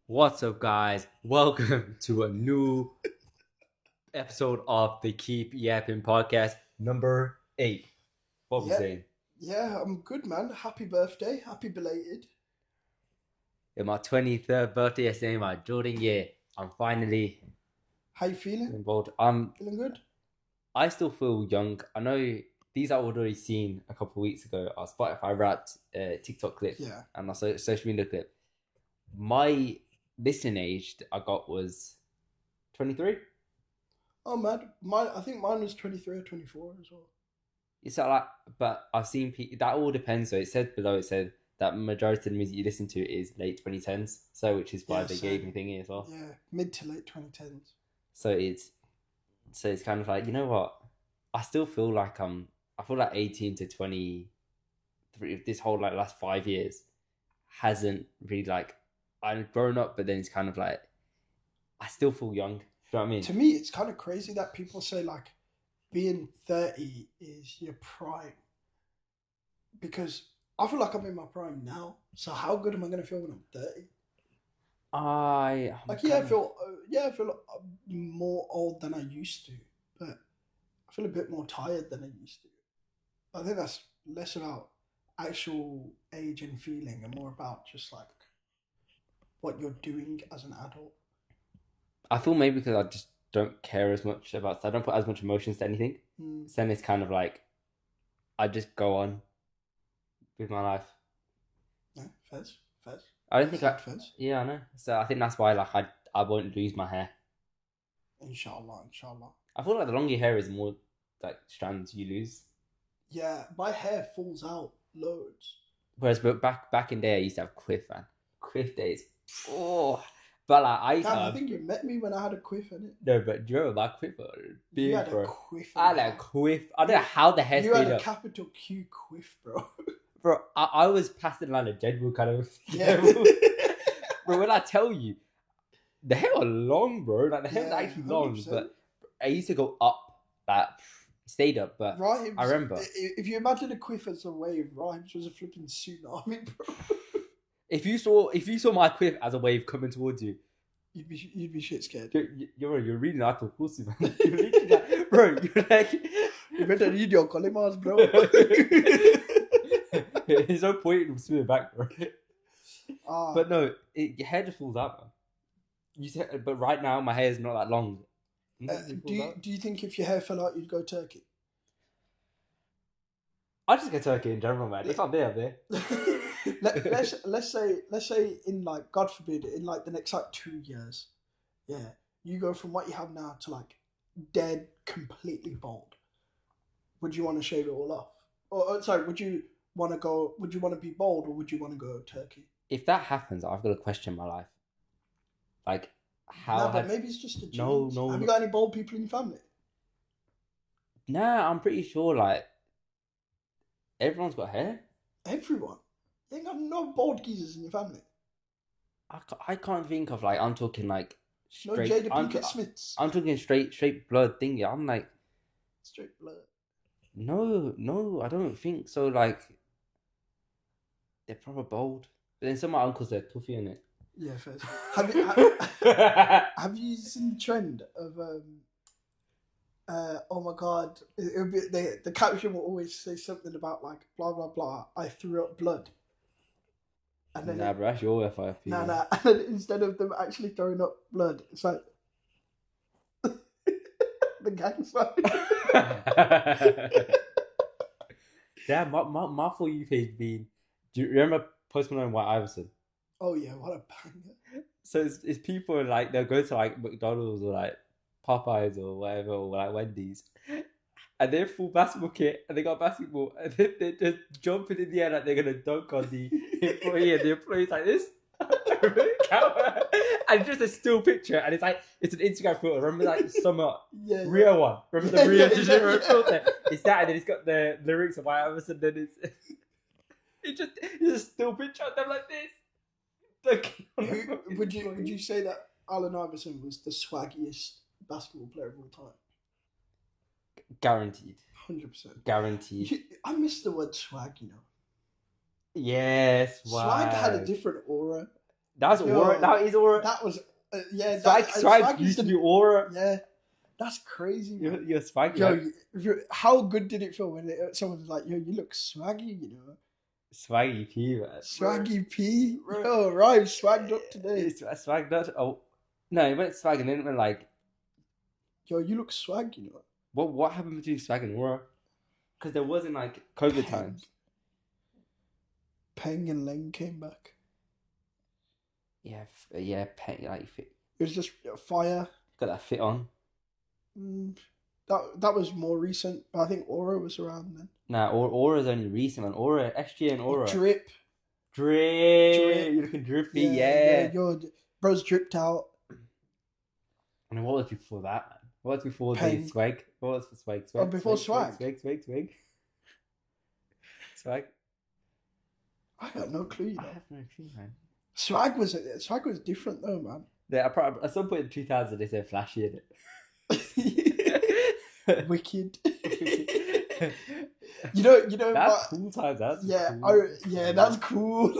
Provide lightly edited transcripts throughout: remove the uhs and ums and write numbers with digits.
What's up, guys? Welcome to a new episode of the Keep Yappin podcast, number 8. What we Yeah, saying? yeah, I'm good, man. Happy birthday, happy belated. In my 23rd birthday yesterday, my Jordan year, I'm finally How you feeling? involved. Feeling good? I still feel young. I know these I've already seen a couple of weeks ago. Our Spotify Wrapped TikTok clip Yeah. and also social media clip. My listening age I got was 23. Oh, man, I think mine was 23 or 24 as well. It's not like, but I've seen people that all depends. So it said below, it said that majority of the music you listen to is late 2010s. So which is why Yeah, they so gave me thingy as well. yeah, mid to late 2010s. So it's kind of like, you know what? I still feel like I feel like 18 to 23. This whole like last 5 years hasn't really like I've grown up, but then it's kind of like I still feel young. You know what I mean? To me, it's kind of crazy that people say like being 30 is your prime because I feel like I'm in my prime now. So how good am I gonna feel when I'm 30? I'm Like, kind of I feel more old than I used to, but I feel a bit more tired than I used to. I think that's less about actual age and feeling and more about just like what you're doing as an adult. I feel maybe because I just don't care as much about. I don't put as much emotions to anything. Mm. So then it's kind of like I just go on with my life. Yeah, fez, fez. I don't I think said fez. yeah, I know. So I think that's why like I won't lose my hair. Inshallah, inshallah. I feel like the longer your hair is, the more like strands you lose. Yeah, my hair falls out loads. Whereas but back in there, I used to have quiff, man. Quiff days. Oh, but like I used to Damn, I have think you met me when I had a quiff in it. no, but do you remember my quiff? You Big had a bro. quiff in I it, had a bro. quiff. I don't know how the hair You had stayed a up. capital Q quiff, bro. Bro, I was passing around a general kind of Yeah. level. Bro, when I tell you, the hair was long, bro. Like the hair was Yeah, actually long, 100%. but I used to go up, like stayed up. But I Rhymes. remember If you imagine a quiff as a wave, Rhymes was a flipping tsunami, bro. if you saw my quiff as a wave coming towards you, You'd be shit scared. you're reading out of pussy, man. You're literally like, bro, you're like, You better read your kalimas, bro. there's no point in swimming back, bro. Ah, But no, your hair just falls out, man. You said, but right now my hair is not that long. It do falls you, out. do you think if your hair fell out, you'd go Turkey? I just get turkey in general, man. If I'm there, I'm there. let's say in like God forbid in like the next like 2 years, yeah, you go from what you have now to like dead completely bald. Would you want to shave it all off? Or sorry, would you want to go? Would you want to be bald or would you want to go Turkey? If that happens, I've got to question my life. Like, how No, but has maybe it's just the no, genes. no, Have you no. got any bald people in your family? Nah, I'm pretty sure like everyone's got hair. Everyone. You ain't got no bald geezers in your family. I can't think of like I'm talking like No straight. Jada Pinkett Smiths. I'm talking straight blood thingy. I'm like Straight blood. no, I don't think so. Like they're proper bold. But then some of my uncles they're toughy in it. Yeah, first. Have you seen the trend of oh my god, it would be, the caption will always say something about like blah blah blah. I threw up blood, and then Nah, bro, that's your FIP. nah nah, and then instead of them actually throwing up blood, it's like the gang sign. Damn, my for you page being. Do you remember Post Malone and White Iverson? Oh yeah, what a banger! So it's people like they'll go to like McDonald's or like Popeyes or whatever or like Wendy's, and they're full basketball kit and they got basketball and they're just jumping in the air like they're gonna dunk on the employee and the employee's like this. And just a still picture and it's an Instagram filter. Remember like summer Yeah, Rio one? Remember the yeah, Rio yeah, de Janeiro yeah. filter? It's that and then it's got the lyrics of White Iverson. Then it's just a still picture of them like this. Would you say that Allen Iverson was the swaggiest basketball player of all time? Guaranteed. 100%. Guaranteed. I miss the word swag. Yes, Swag had a why? different aura. That's aura. Yo, That is aura. that was yeah. Swag Is used to the be aura. yeah. That's crazy, man. You're swag, Yo, man. how good did it feel when someone was like, "Yo, you look swaggy," you know? Swaggy P, man. Swaggy P. Bro. Yo, right, swagged up today. It's swag. Not, oh, no, it went swag and then it went like, Yo, you look swag, you know? what happened between swag and aura? Because there wasn't like COVID Peng, times. Peng and Lane came back. Yeah, yeah, like fit, It was just fire. got that fit on. Mm, that was more recent. But I think Aura was around then. Nah, Aura's only recent, man. Aura, SG and Or Aura. Drip. Drip. You're looking drippy, yeah. Your bro's dripped out. And what was before that, man? What was before the Peng. swag? What was for swag? Oh, before swag? Swag. I got no clue, I though. have no clue, man. Swag was different though, man. Yeah, at some point in 2000 they said flashy in it. Wicked. you know. That's cool times. That's yeah, cool. that's cool.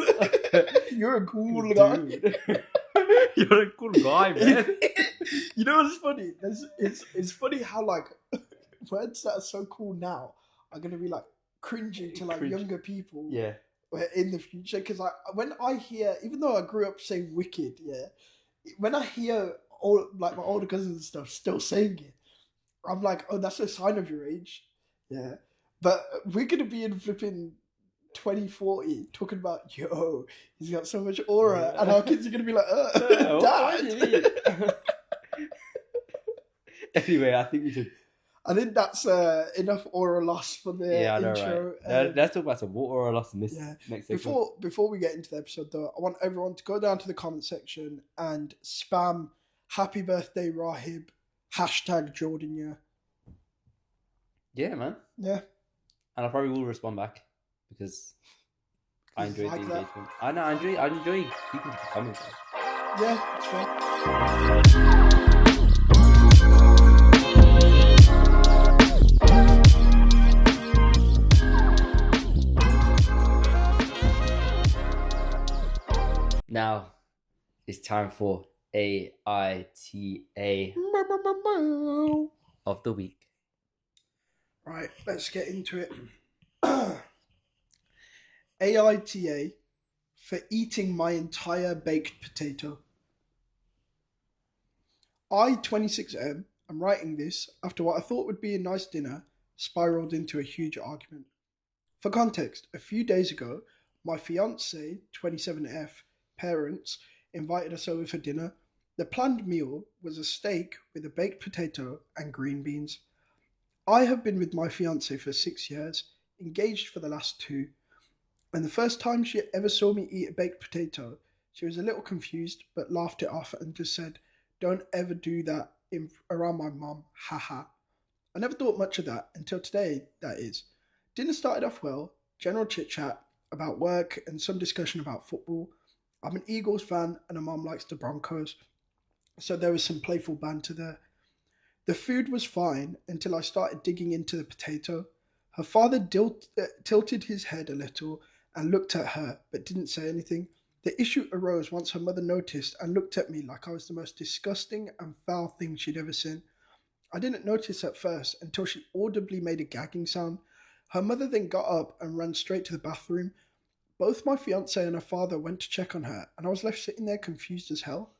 You're a cool guy. Dude. You're a cool guy, man. You know what's funny? It's funny how like words that are so cool now are gonna be like cringy to like younger people. Yeah. In the future, because when I hear, even though I grew up saying wicked, yeah, when I hear all like my older cousins and stuff still saying it, I'm like, oh, that's a sign of your age, yeah. But we're gonna be in flipping 2040 talking about, yo, he's got so much aura, and our kids are gonna be like, Dad. Anyway, I think we should. I think that's enough aura loss for the intro. Right? Let's talk about some more aura loss in this next section. Before we get into the episode, though, I want everyone to go down to the comment section and spam "Happy Birthday Rahib" #Jordan. Yeah, man. Yeah, and I probably will respond back because I enjoyed like the that. engagement. I enjoy speaking to the comments. Yeah, it's fun. Now it's time for AITA of the week. Right, let's get into it. AITA for eating my entire baked potato. I, 26M, am writing this after what I thought would be a nice dinner spiraled into a huge argument. For context, a few days ago, my fiance, 27F, parents invited us over for dinner. The planned meal was a steak with a baked potato and green beans. I have been with my fiance for 6 years, engaged for the last 2, and the first time she ever saw me eat a baked potato, she was a little confused but laughed it off and just said, "Don't ever do that around my mum, haha." I never thought much of that until today, that is. Dinner started off well, general chit chat about work and some discussion about football. I'm an Eagles fan and her mum likes the Broncos, so there was some playful banter there. The food was fine until I started digging into the potato. Her father tilted his head a little and looked at her, but didn't say anything. The issue arose once her mother noticed and looked at me like I was the most disgusting and foul thing she'd ever seen. I didn't notice at first until she audibly made a gagging sound. Her mother then got up and ran straight to the bathroom. Both my fiance and her father went to check on her, and I was left sitting there confused as hell.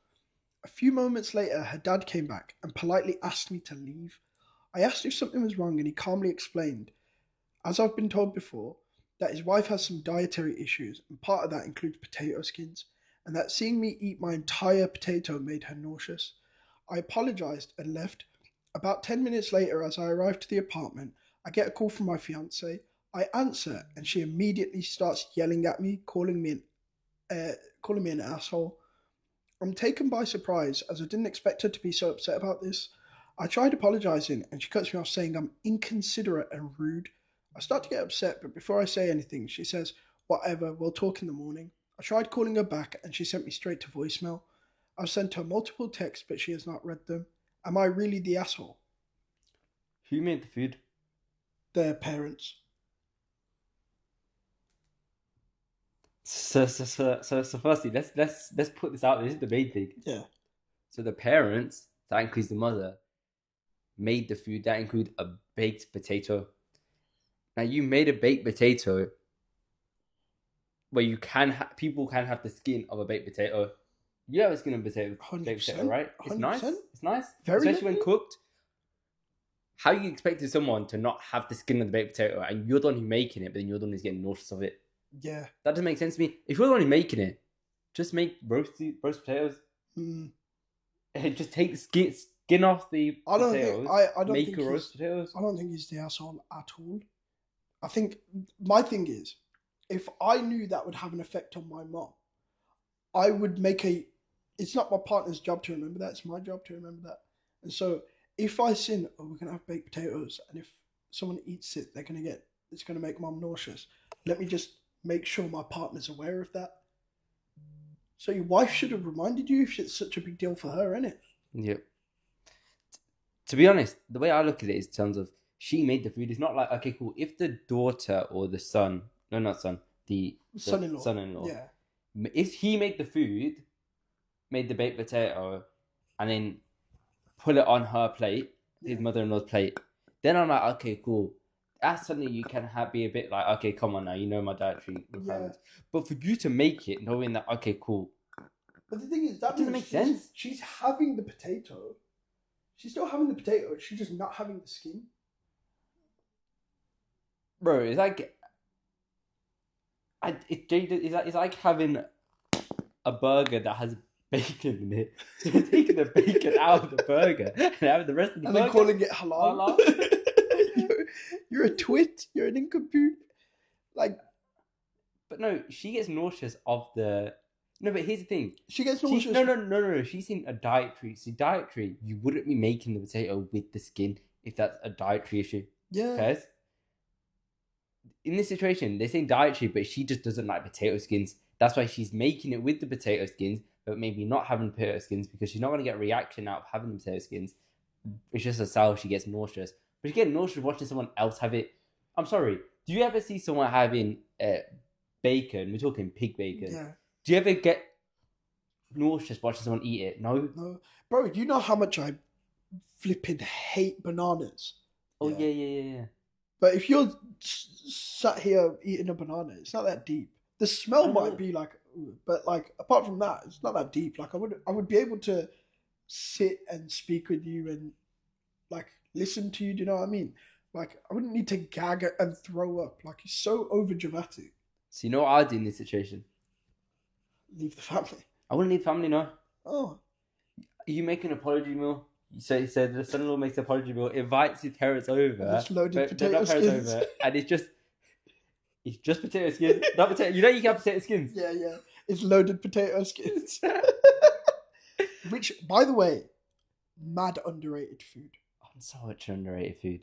A few moments later, her dad came back and politely asked me to leave. I asked if something was wrong, and he calmly explained, as I've been told before, that his wife has some dietary issues, and part of that includes potato skins, and that seeing me eat my entire potato made her nauseous. I apologised and left. About 10 minutes later, as I arrived to the apartment, I get a call from my fiance. I answer, and she immediately starts yelling at me, calling me an asshole. I'm taken by surprise, as I didn't expect her to be so upset about this. I tried apologising, and she cuts me off saying I'm inconsiderate and rude. I start to get upset, but before I say anything, she says, "Whatever, we'll talk in the morning." I tried calling her back, and she sent me straight to voicemail. I've sent her multiple texts, but she has not read them. Am I really the asshole? Who made the food? Their parents. So firstly, let's put this out. This is the main thing. Yeah. So the parents, that includes the mother, made the food. That include a baked potato. Now you made a baked potato where you can people can have the skin of a baked potato. You have a skin of a baked potato, 100%. right? It's nice. 100%. It's nice, Very especially when lovely. cooked. How you expected someone to not have the skin of the baked potato, and you're the one who's making it, but then you're the one who's getting nauseous of it? Yeah. That doesn't make sense to me. If you're the one who's making it, just make roast potatoes. Mm. Just take the skin off the I don't think potatoes. I don't Make think a he's roast potatoes. I don't think he's the asshole at all. I think my thing is, if I knew that would have an effect on my mom, I would make a. It's not my partner's job to remember that. It's my job to remember that. And so, if I sin, oh, we're gonna have baked potatoes, and if someone eats it, it's gonna make mom nauseous. Let me just make sure my partner's aware of that. So your wife should have reminded you if it's such a big deal for her, isn't it? Yep. To be honest, the way I look at it is in terms of she made the food. It's not like, okay, cool. If the daughter or the son, no, not son, the Son-in-law. son-in-law, Yeah. if he made the food, made the baked potato, and then put it on her plate, his Yeah. mother-in-law's plate, then I'm like, okay, cool. That's something you can be a bit like, okay, come on now, you know my dietary requirements. Yeah. But for you to make it knowing that, okay, cool, But the thing is, that it doesn't means make sense. she's having the potato. She's still having the potato. She's just not having the skin. Bro, it's like it's like having a burger that has bacon in it. So you're taking the bacon out of the burger and having the rest of the And burger. then calling it halal. you're a twit. You're an incomplete. Like, But no, she gets nauseous of the. No, but here's the thing. she gets She's, nauseous. no. She's in a dietary. See, dietary, you wouldn't be making the potato with the skin if that's a dietary issue. Yeah. Okay? In this situation, they're saying dietary, but she just doesn't like potato skins. That's why she's making it with the potato skins, but maybe not having potato skins because she's not going to get a reaction out of having the potato skins. It's just herself, she gets nauseous. But she gets nauseous watching someone else have it. I'm sorry. Do you ever see someone having bacon? We're talking pig bacon. Yeah. Do you ever get nauseous watching someone eat it? No. No. Bro, you know how much I flipping hate bananas. Oh yeah. But if you're sat here eating a banana, it's not that deep. The smell might be like, ooh, but like apart from that, it's not that deep. Like I would be able to sit and speak with you and like listen to you. Do you know what I mean? Like I wouldn't need to gag and throw up. Like it's so over dramatic. So you know what I'd do in this situation? Leave the family. I wouldn't need family, no. Oh, You make an apology meal. So he said the son-in-law makes an apology meal, invites his parents over. and it's loaded They're potato not parents skins. over, and it's just potato skins. Not potato. You know you can have potato skins. Yeah. It's loaded potato skins. Which, by the way, mad underrated food. So much underrated food.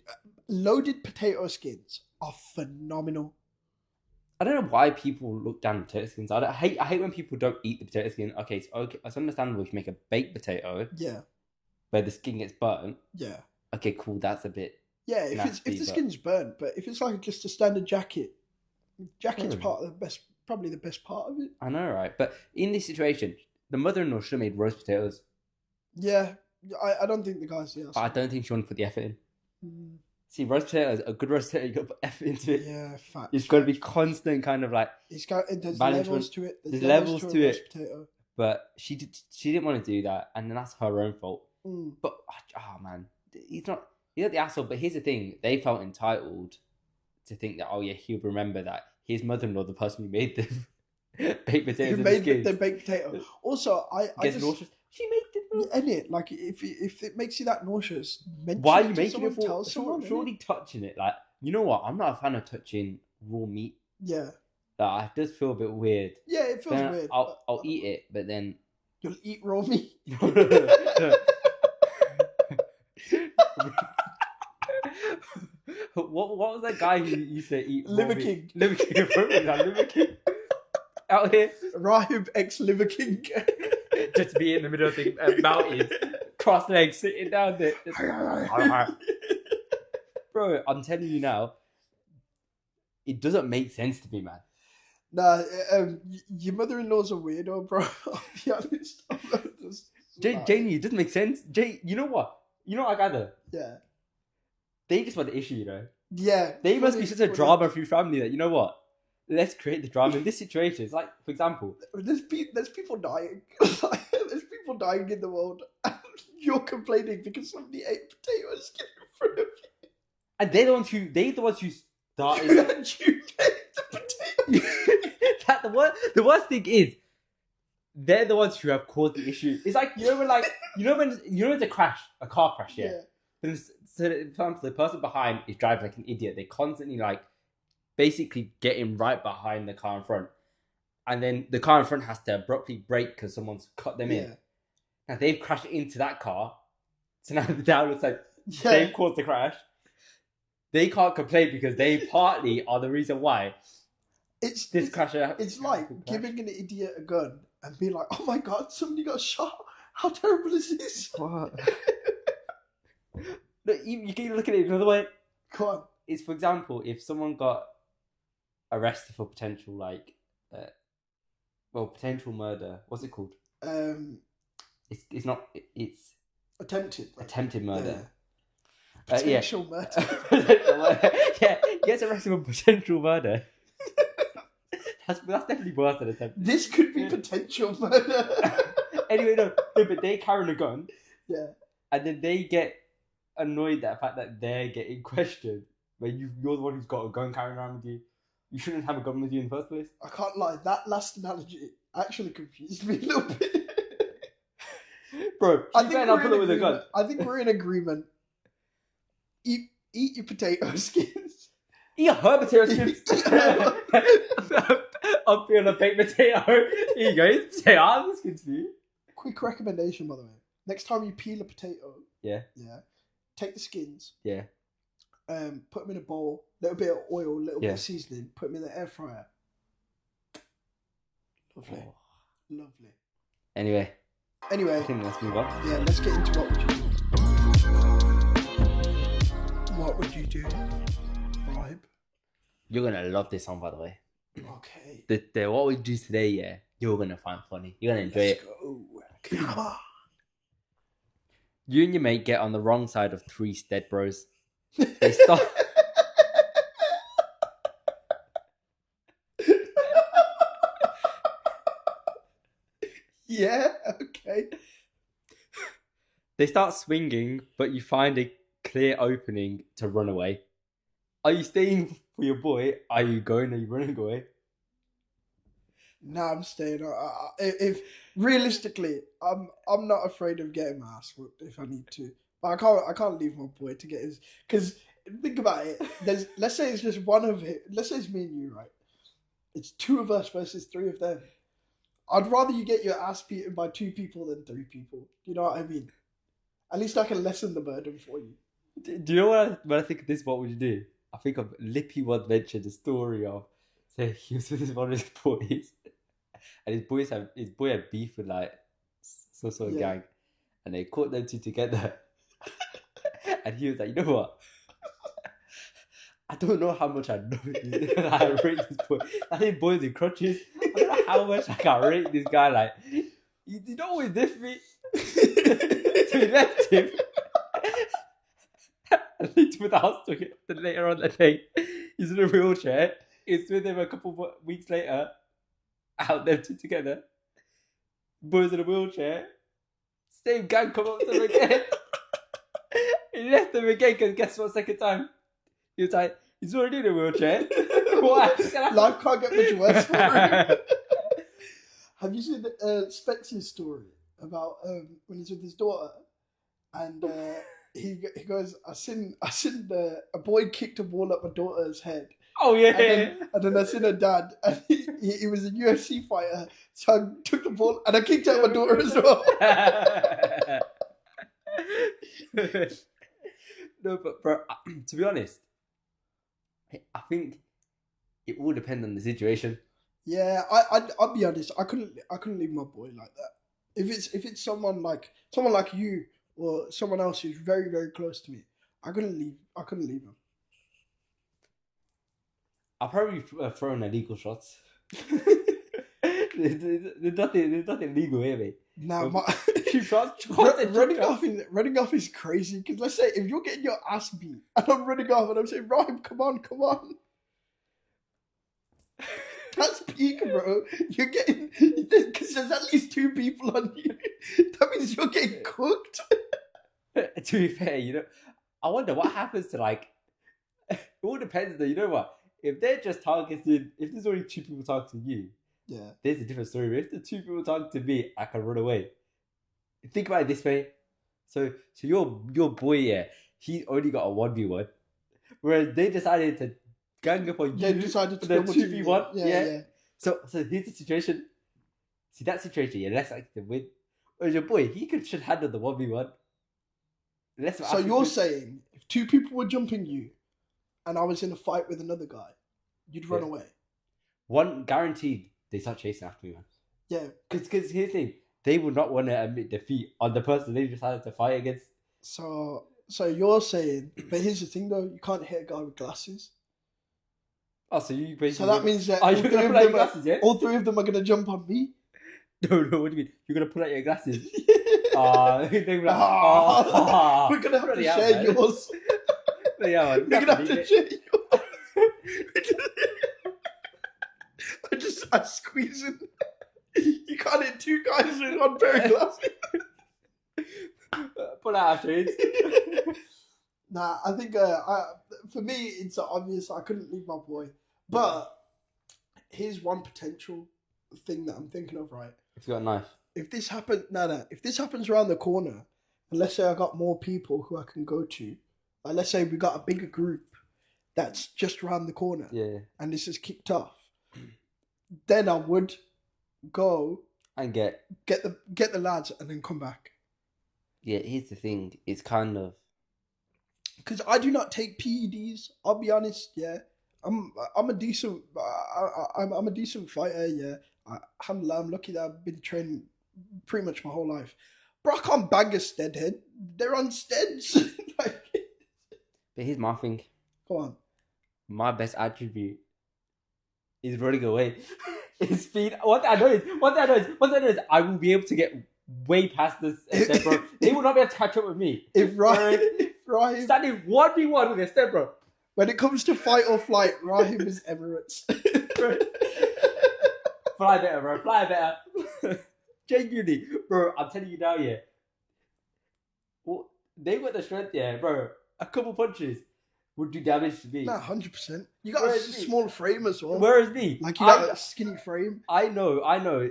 Loaded potato skins are phenomenal. I don't know why people look down on potato skins. I hate when people don't eat the potato skin. Okay, it's understandable if you make a baked potato. Yeah. Where the skin gets burnt. Yeah. Okay, cool. That's a bit. Yeah, if the skin's burnt, but if it's like just a standard jacket's probably the best part of it. I know, right? But in this situation, the mother-in-law should have made roast potatoes. Yeah, I don't think the guy's the But I don't think she wanted to put the effort in. Mm. See, roast potatoes, a good roast potato, you got to put effort into it. Yeah, facts. It's got to be constant, kind of like. There's management. levels to it. There's levels to it. Roast potato. But she didn't want to do that, and then that's her own fault. Mm. But oh man, he's not the asshole. But here's the thing: they felt entitled to think that he'll remember that his mother-in-law, the person who made the baked potatoes, Who made the baked potato? Also, I gets just nauseous. She made it. End it. Like if it makes you that nauseous, Why are you making it for? Tell someone, Surely touching it, like you know what? I'm not a fan of touching raw meat. Yeah. Like, it does feel a bit weird. Yeah, it feels weird. I'll eat it, but then you'll eat raw meat. What was that guy who used to eat Liver King? Liver King, Liver King. Out here, Rahib ex Liver King. just be in the middle of the mountains, cross legs, sitting down there. Bro, I'm telling you now, it doesn't make sense to me, man. Nah, your mother-in-law's a weirdo, bro. I'll be honest. I'm not just lying. Jamie, it doesn't make sense. You know what? You know what I gather? Yeah. They just want the issue, you know? Yeah. They must be such a Fully. drama-free family that, you know what? Let's create the drama in this situation. It's like, for example, There's people dying. There's people dying in the world. And you're complaining because somebody ate potatoes in front of and they're the ones who you. started. And you ate the potato. The worst thing is, they're the ones who have caused the issue. It's like, when it's a car crash, yeah. Then, so, for example, the person behind is driving like an idiot. They constantly like basically getting right behind the car in front, and then the car in front has to abruptly brake because someone's cut them in. Now they've crashed into that car, so now the down looks like they've caused the crash. They can't complain because they partly are the reason why this crash. It's like giving an idiot a gun and being like, "Oh my god, somebody got shot! How terrible is this?" What? No, you can look at it another way. Come on. It's, for example, if someone got arrested for potential potential murder. What's it called? It's not. It's attempted murder. Potential murder. Yeah, he gets arrested for potential murder. That's definitely worse than attempted. This could be potential murder. Anyway, no, but they carry a gun. Yeah. And then they get annoyed at the fact that they're getting questioned. When you're the one who's got a gun carrying around with you. You shouldn't have a gun with you in the first place. I can't lie. That last analogy actually confused me a little bit. Bro, I think we're in agreement. Eat your potato skins. Eat her potato skins. I'll peel a baked potato. Here you go. Eat potato. I'll have skins for you. Quick recommendation, by the way. Next time you peel a potato, yeah, take the skins. Yeah. Put them in a bowl. Little bit of oil, little bit of seasoning. Put them in the air fryer. Lovely. Oh. Lovely. Anyway, I think let's move on. Yeah, let's get into what would you do. Vibe. You're gonna love this song, by the way. Okay. The what we do today, yeah, you're gonna find funny. You're gonna enjoy it. Go. Come on. You and your mate get on the wrong side of three stead bros. They stop. Yeah, okay. They start swinging, but you find a clear opening to run away. Are you staying for your boy? Are you running away? Nah, I'm staying. If realistically, I'm not afraid of getting my ass whooped if I need to. But I can't leave my boy to get his. Because think about it. Let's say it's just one of it. Let's say it's me and you, right? It's two of us versus three of them. I'd rather you get your ass beaten by two people than three people. You know what I mean? At least I can lessen the burden for you. Do you know when I think of this? What would you do? I think of Lippy once mentioned the story of, so he was with one of his boys, and his boy had beef with like some sort of gang, and they caught them two together, and he was like, you know what? I don't know how much I know I rate this boy. I think boys in crutches. I don't know how much I can rate this guy. Like, you know what he did for me? So he left him. And he to the hospital. Then later on that day, he's in a wheelchair. He's with him a couple of weeks later. Out them two together. Boys in a wheelchair. Same gang come up to him again. He left them again because guess what? Second time. He was like, he's already in a wheelchair. Why? Life can't get much worse for him. Have you seen Spencer's story about when he's with his daughter, and he goes, I seen a boy kicked a ball up my daughter's head. Oh yeah. And then I seen her dad, and he was a UFC fighter, so I took the ball and I kicked out my daughter as well. No, but bro, to be honest, I think it all depends on the situation. Yeah, I'll be honest. I couldn't leave my boy like that. If it's someone like you or someone else who's very, very close to me, I couldn't leave him. I'll probably throw in illegal shots. There's nothing legal here, mate. Now, my running off is crazy because let's say if you're getting your ass beat and I'm running off and I'm saying, Ryan, come on. That's peak, bro. You're getting because there's at least 2 people on you. That means you're getting cooked. To be fair, you know, I wonder what happens to like. It all depends, though. You know what? If they're just targeting, if there's only 2 people targeting you, Yeah. there's a different story. But if the 2 people targeting me, I can run away. Think about it this way. So your boy, yeah, he only got a 1v1, whereas they decided to gang up on you. They decided to the double team 2v1. you. Yeah. So here's the situation. See that situation, yeah, let's like to win. Whereas your boy, should handle the 1v1. So you're saying if 2 people were jumping you and I was in a fight with another guy, you'd run away? One guaranteed they start chasing after me, man. Yeah. Because here's the thing. They would not want to admit defeat on the person they decided to fight against. So you're saying, but here's the thing though, you can't hit a guy with glasses. Oh, so you basically... So that means that are you going to pull out your glasses, yeah? All 3 of them are going to jump on me? No, what do you mean? You're going to pull out your glasses? They were like, we're going to have to share yours. Yeah, man. We're going to have to share yours. I squeeze in. You can't hit 2 guys with 1 pair of glasses. Pull out our shades. Nah, I think for me it's obvious I couldn't leave my boy. But here's one potential thing that I'm thinking of, right? If you got a knife. If this happens around the corner, and let's say I got more people who I can go to, like let's say we got a bigger group that's just around the corner, yeah, and this is kicked off, then I would go and get the lads and then come back. Yeah, here's the thing. It's kind of because I do not take PEDs. I'll be honest. Yeah, I'm a decent I'm a decent fighter. Yeah, alhamdulillah, I'm lucky that I've been training pretty much my whole life. Bro, I can't bang a stead head. They're on steads. Like, but here's my thing. Go on. My best attribute is running away. His speed. What I know is I will be able to get way past this step, bro. They will not be able to catch up with me. If Rahim standing 1v1 with a step, bro. When it comes to fight or flight, Rahim is Emirates. Fly better, bro. Fly better. Genuinely, bro. I'm telling you now, yeah. Well, they got the strength, yeah, bro. A couple punches would do damage to me. Nah, 100%. You got a small frame as well. Whereas me, like you got a skinny frame. I know.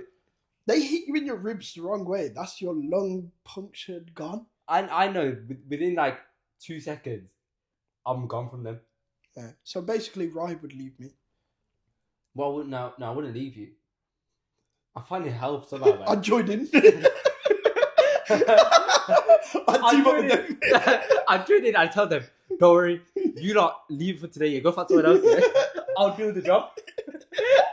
They hit you in your ribs the wrong way. That's your lung punctured gone. I know. Within like 2 seconds, I'm gone from them. Yeah. So basically, Rahim would leave me. Well, no, I wouldn't leave you. I find it helps somehow, man. I'd join in. I'd team up with them. I'd join in. I'd tell them, don't worry, you not leave for today. You go find someone else. Yeah? I'll do the job.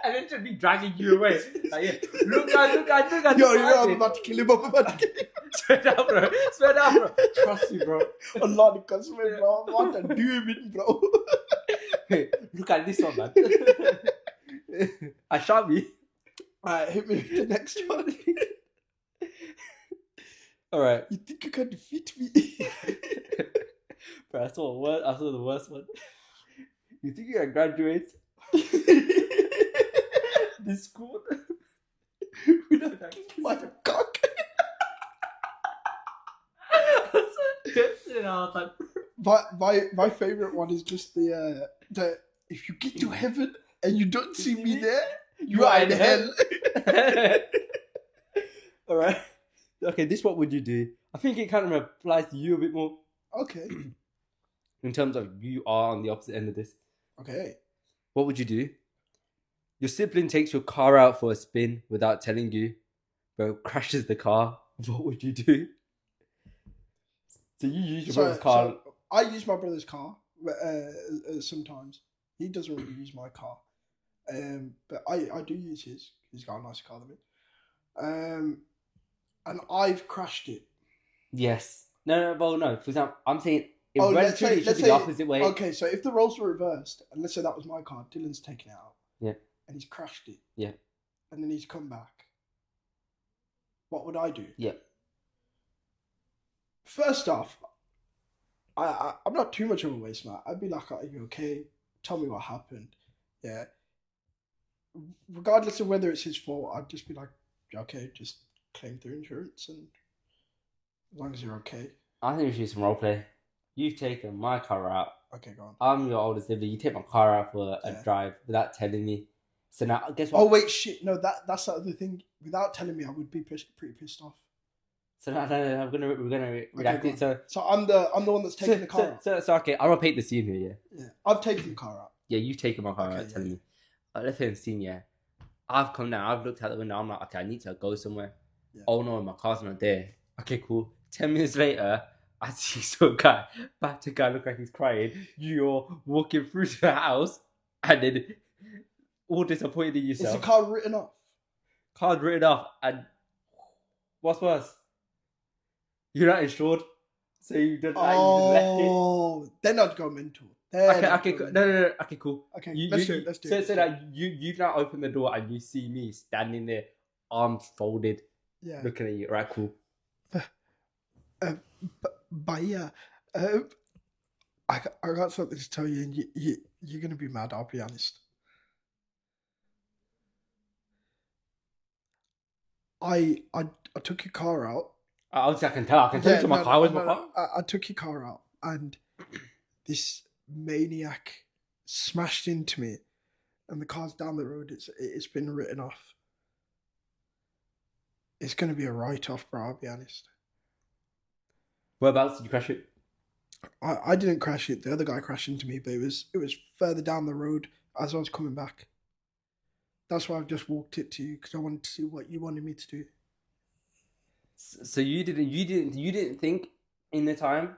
And then just be dragging you away. Like, yeah, look at. Yo, I'm about to kill him. Swear down, bro. Trust me, bro. Allah the customer, bro. What to do with it, bro? Hey, look at this one, man. I shot me. Alright, hit me with the next one. Alright. You think you can defeat me? Bro, I saw the worst one. You think you can graduate this school without my cock? My favorite one is just the if you get to heaven and you don't see me there, you are in hell. Alright. Okay, this what would you do? I think it kind of applies to you a bit more. Okay. In terms of you are on the opposite end of this. Okay. What would you do? Your sibling takes your car out for a spin without telling you, but crashes the car. What would you do? So you use your brother's car. So I use my brother's car sometimes. He doesn't really use my car. But I do use his. He's got a nicer car than me. And I've crashed it. Yes. No. For example, I'm saying it should be the opposite way. Okay, so if the roles were reversed, and let's say that was my car, Dylan's taking it out. Yeah. and he's crashed it. Yeah. And then he's come back. What would I do? Yeah. First off, I'm not too much of a waste man. I'd be like, "Are you okay? Tell me what happened." Yeah. Regardless of whether it's his fault, I'd just be like, "Okay, just claim through insurance, and as long as you're okay." I think we should do some role play. You've taken my car out. Okay, go on. I'm your oldest sibling. You take my car out for a Yeah. drive without telling me. So now, guess what? Oh wait, shit! No, that's the other thing. Without telling me, I would be pretty pissed off. So now, no, we're gonna react go it. So I'm the one that's taking the car out. So okay, I'm gonna paint the scene here. Yeah, I've taken the car out. Yeah, you've taken my car Okay, out. Telling yeah. me. Let's say the scene. Yeah, I've come down. I've looked out the window. I'm like, okay, I need to go somewhere. Yeah. Oh no, my car's not there. Okay, cool. 10 minutes later, I see some guy, back to guy, look like he's crying. You're walking through to the house, and then all disappointed in Is yourself. the car written off? Card written off, and what's worse? You're not insured, so you did like you just left it. Oh, then I'd go mental. Okay, no. Okay, cool. Okay, Let's do it. So that you now open the door and you see me standing there, arms folded, Yeah. looking at you. Right, cool. But yeah, I got something to tell you, and you're gonna be mad. I'll be honest. I took your car out. Obviously, I can tell. I can tell you my car was my car. I took your car out, and this maniac smashed into me, and the car's down the road. It's been written off. It's gonna be a write-off, bro. I'll be honest. Whereabouts did you crash it? I didn't crash it. The other guy crashed into me, but it was further down the road as I was coming back. That's why I've just walked it to you, because I wanted to see what you wanted me to do. So you didn't think in the time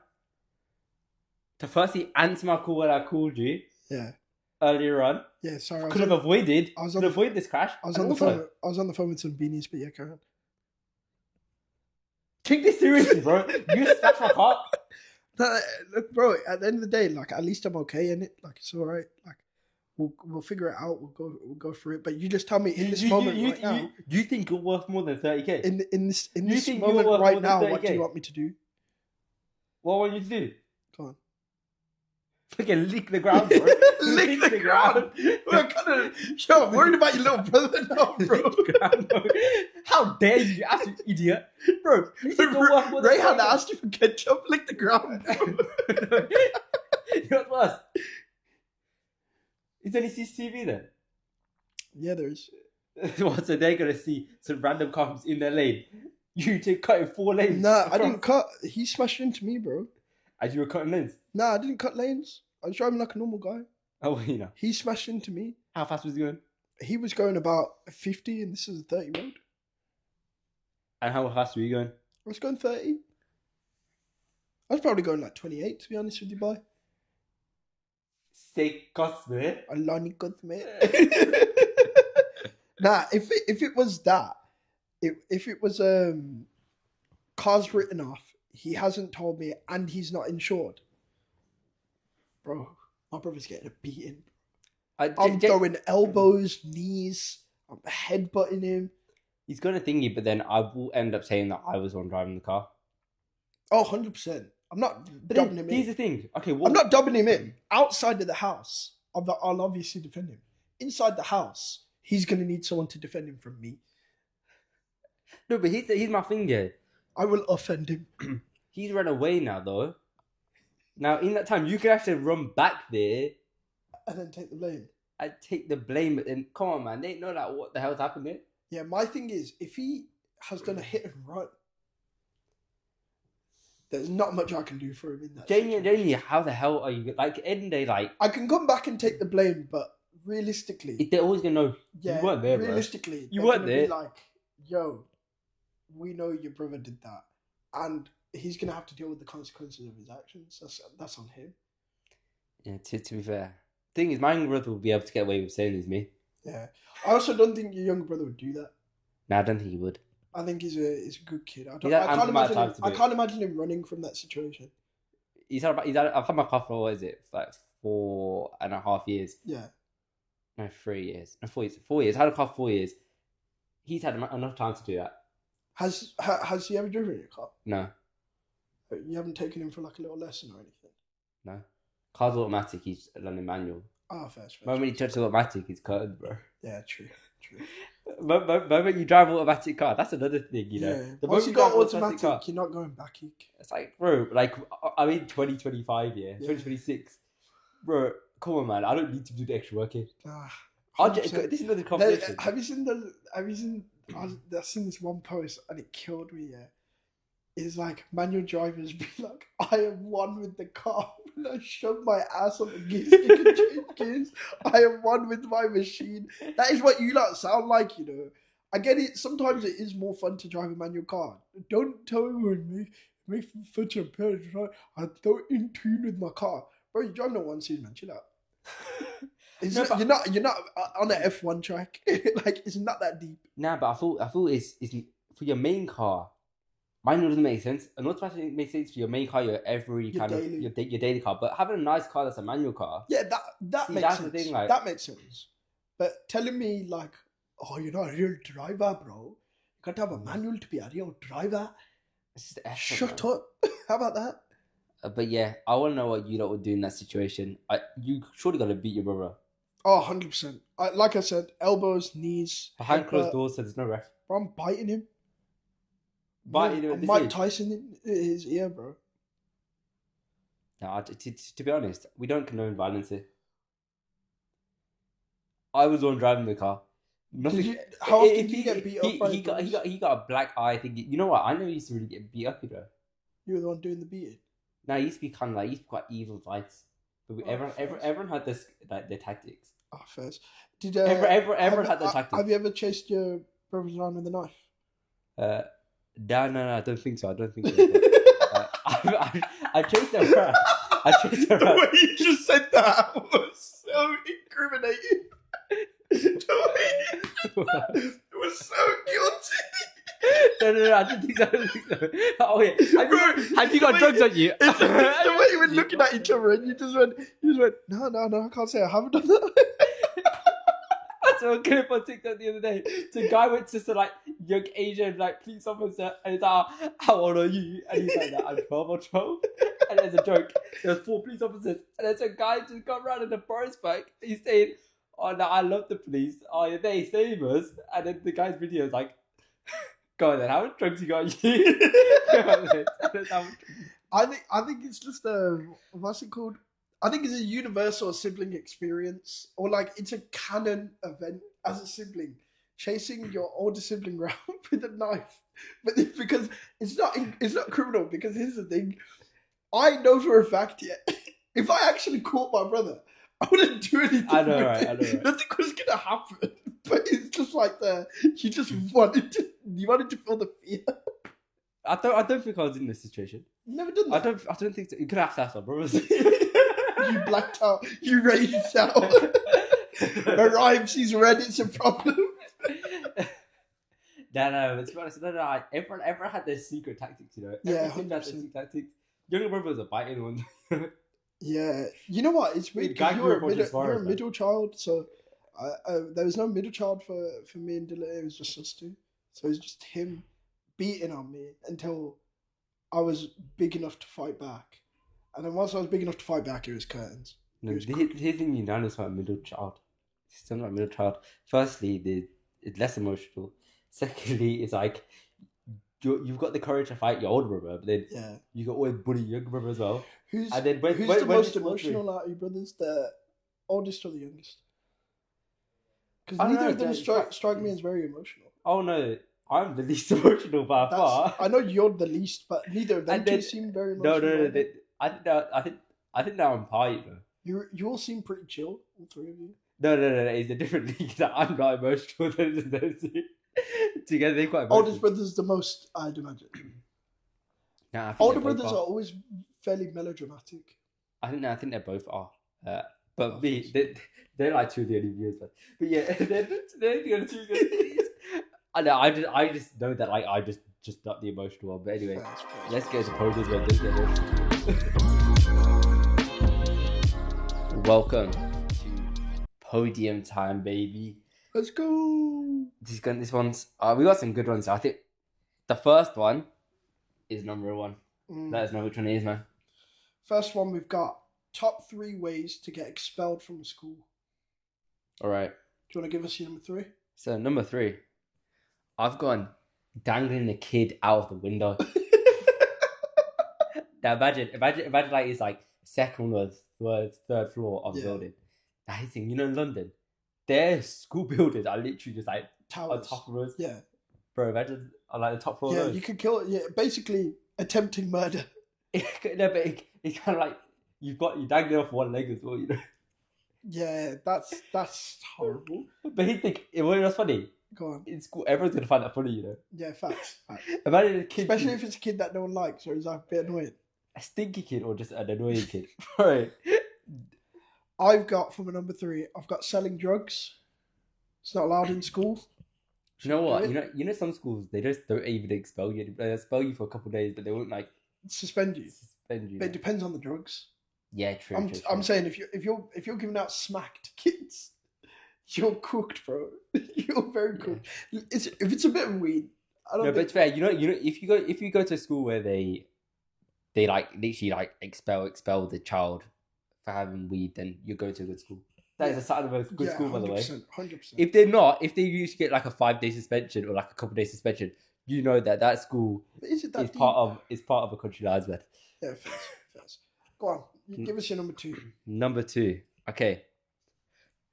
to firstly answer my call when I called you. Yeah. Earlier on. Yeah, sorry. Could have avoided this crash. I was on the phone with some beanies, but yeah, go ahead. Take this seriously, bro. You smashed my car. No, look, bro. At the end of the day, like, at least I'm okay in it. Like, it's all right. Like, we'll figure it out. We'll go through it. But you just tell me in this moment right now. You think you're worth more than 30k? In this moment right now, what do you want me to do? What want you to do? Go on. Fucking lick the ground, bro. lick the ground. I'm worried about your little brother now, bro. How dare you absolute idiot, bro? Rayhan asked you for ketchup. Lick the ground, bro. You know what's worse? Is there any CCTV there? Yeah, there is. What, so they're gonna see some random cars in their lane. You take cutting 4 lanes. Nah, I didn't cut. He smashed into me, bro. As you were cutting lanes? Nah, I didn't cut lanes. I was driving like a normal guy. Oh, you know. He smashed into me. How fast was he going? He was going about 50, and this is a 30 road. And how fast were you going? I was going 30. I was probably going like 28, to be honest with you, boy. Say Cosme. Alani Cosme. Nah, if it was that, if it was cars written off, he hasn't told me, and he's not insured. Bro, my brother's getting a beating. I'm throwing elbows, knees, I'm headbutting him. He's going to thingy, but then I will end up saying that I was the one driving the car. Oh, 100%. I'm not dubbing him in. Here's the thing. Okay, I'm not dubbing him in. Outside of the house, I'll obviously defend him. Inside the house, he's going to need someone to defend him from me. No, but he's my finger. I will offend him. He's run away now, though. Now, in that time, you could actually run back there. And then take the blame. I'd take the blame, but then, come on, man. They know like what the hell's happened there. Yeah, my thing is, if he has done a hit and run, there's not much I can do for him in that Jamie, how the hell are you? Like, end day, like... I can come back and take the blame, but realistically... They're always going to know you weren't there, realistically, bro. You weren't there. Be like, yo, we know your brother did that. And he's going to have to deal with the consequences of his actions. That's on him. Yeah, to be fair. Thing is, my younger brother will be able to get away with saying it's me. Yeah. I also don't think your younger brother would do that. No, I don't think he would. I think he's a good kid. I can't imagine him running from that situation. I've had my car for, what is it? Like 4.5 years. Yeah. No, 3 years. No, 4 years. 4 years. I had a car 4 years. He's had enough time to do that. Has he ever driven your car? No, You haven't taken him for like a little lesson or anything? no. Car's automatic. He's learning manual. Ah, fair. The moment you touch automatic, he's curtains, bro. Yeah, true. Moment you drive automatic car, that's another thing, you know. Yeah. The Once moment you you got drive automatic, car, you're not going back. it's like, bro, like, I mean, 2025, yeah, Yeah. 2026. Bro, come on, man. I don't need to do the extra work here. This 100%. is another conversation. Have you seen I've seen this one post and it killed me, yeah. It's like manual drivers be like, I am one with the car. When I shove my ass on the gears, it can change gears. I am one with my machine. That is what you lot sound like, you know. I get it. Sometimes it is more fun to drive a manual car. Don't tell me when make such a pair, right? I'm so in tune with my car. Bro, you drive no one scene, man. Chill out. You're not on an F1 track. Like, it's not that deep. Nah, but I thought it's for your main car. Manual doesn't make sense. An automatic makes sense for your main car, your daily car. But having a nice car that's a manual car. Yeah, that makes that's sense. the thing, like, that makes sense. But telling me like, oh, you're not a real driver, bro. You got to have a manual to be a real driver. It's just effort, Shut man. up. How about that? But yeah, I want to know what you lot would do in that situation. You surely got to beat your brother. Oh, 100%. Like I said, elbows, knees, Behind closed doors, so there's no ref. Bro, I'm biting him. Biting him at this Mike age. Tyson in his ear, bro. No, to be honest, we don't condone violence here. I was the one driving the car. Nothing. How often did you get beat up by he got a black eye. I think. You know what? I never used to really get beat up, you know. You were the one doing the beating. No, he used to be kind of like, he used to be quite evil fights. But everyone had this, like, their tactics. Oh, first. Did Everyone had their tactics. Have you ever chased your brothers around with a knife? No, I don't think so. But, I chased them around. The way you just said that was so incriminating. It was so guilty. No, I didn't think so. Oh yeah, have you got drugs on you? The way you were looking at each other and you just went, no, I can't say I haven't done that. I saw a clip on TikTok the other day. The guy went to some, like, young Asian, like, police officer, and he's like, how old are you? And he's like, I'm 12 or 12. And there's a joke. There's 4 police officers, and there's a guy just got around in the forest bike. He's saying, oh no, I love the police. Oh, yeah, they save us. And then the guy's video is like, go on then, how much drugs you got on you? I think it's just what's it called? I think it's a universal sibling experience, or like it's a canon event as a sibling, chasing your older sibling around with a knife. But because it's not criminal, because here's the thing, I know for a fact, yeah, if I actually caught my brother, I wouldn't do anything. I know, right? Nothing was gonna happen. But it's just like you just wanted to feel the fear. I don't think I was in this situation. You never done that. I don't think so. You could have to ask my brothers. You blacked out. You raged out. Her rhymes, he's red. It's a problem. No. To be honest, no. Everyone had their secret tactics, you know. Yeah, Everyone had their secret tactics. Younger brothers are biting one. Yeah, you know what? It's weird. You're a middle child, so there was no middle child for me and Dylan. It was just us two. So it was just him beating on me until I was big enough to fight back. And then once I was big enough to fight back, it was curtains. No, here's the thing you notice about middle child. It's still not middle child. Firstly, it's less emotional. Secondly, it's like you've got the courage to fight your older brother, but then you got always bully your younger brother as well. Who's the most emotional out of your brothers? The oldest or the youngest? Because neither of them strike me as very emotional. Oh no, I'm the least emotional by far. I know you're the least, but neither of them two seem very emotional. No. I think they're on par, you know. You all seem pretty chill, all three of you. No. It's a different league that I'm not emotional than those two. Together, they're quite emotional. Oldest brother's the most, I'd imagine. Nah, older brothers are always fairly melodramatic. I think they both are. But they're like two of the only viewers. But yeah, they're the only two viewers. I know. I just know that, like, I just not the emotional one. But anyway, let's get to poses where they get emotional. Welcome to Podium time, baby. Let's go. This one's. We got some good ones. I think the first one is number one. Let us know which one it is, man. First one, we've got top 3 ways to get expelled from a school. All right. Do you want to give us your number 3? So number 3, I've gone dangling the kid out of the window. Now imagine like it's like second or third floor of the building. Now he's saying, in London, their school buildings are literally just like towers on top of us. Yeah, bro. Imagine on like the top floor. Yeah, you could kill it. Yeah, basically attempting murder. No, but it's kind of like you're dangling off one leg as well, Yeah, that's horrible. But he think it was funny. Go on. In school, everyone's gonna find that funny, Yeah, facts. Imagine a kid, especially if it's a kid that no one likes or is a bit annoying. A stinky kid or just an annoying kid. Right. I've got for my number 3. I've got selling drugs. It's not allowed in school. You know what? Some schools they just don't even expel you. They expel you for a couple of days, but they won't like suspend you. But it depends on the drugs. Yeah, true. I'm saying if you're giving out smack to kids, you're cooked, bro. You're very cooked. Yeah. If it's a bit of weed, I don't. No, but it's fair. If you go to a school where they like literally like expel the child for having weed, then you're going to a good school. That is a sign of a good school, by the way. 100%. If they're not, if they usually get like a 5-day suspension or like a couple-day suspension, you know that school is part of a country lives, man. Yeah, first. Go on, give us your number 2. Number 2. Okay,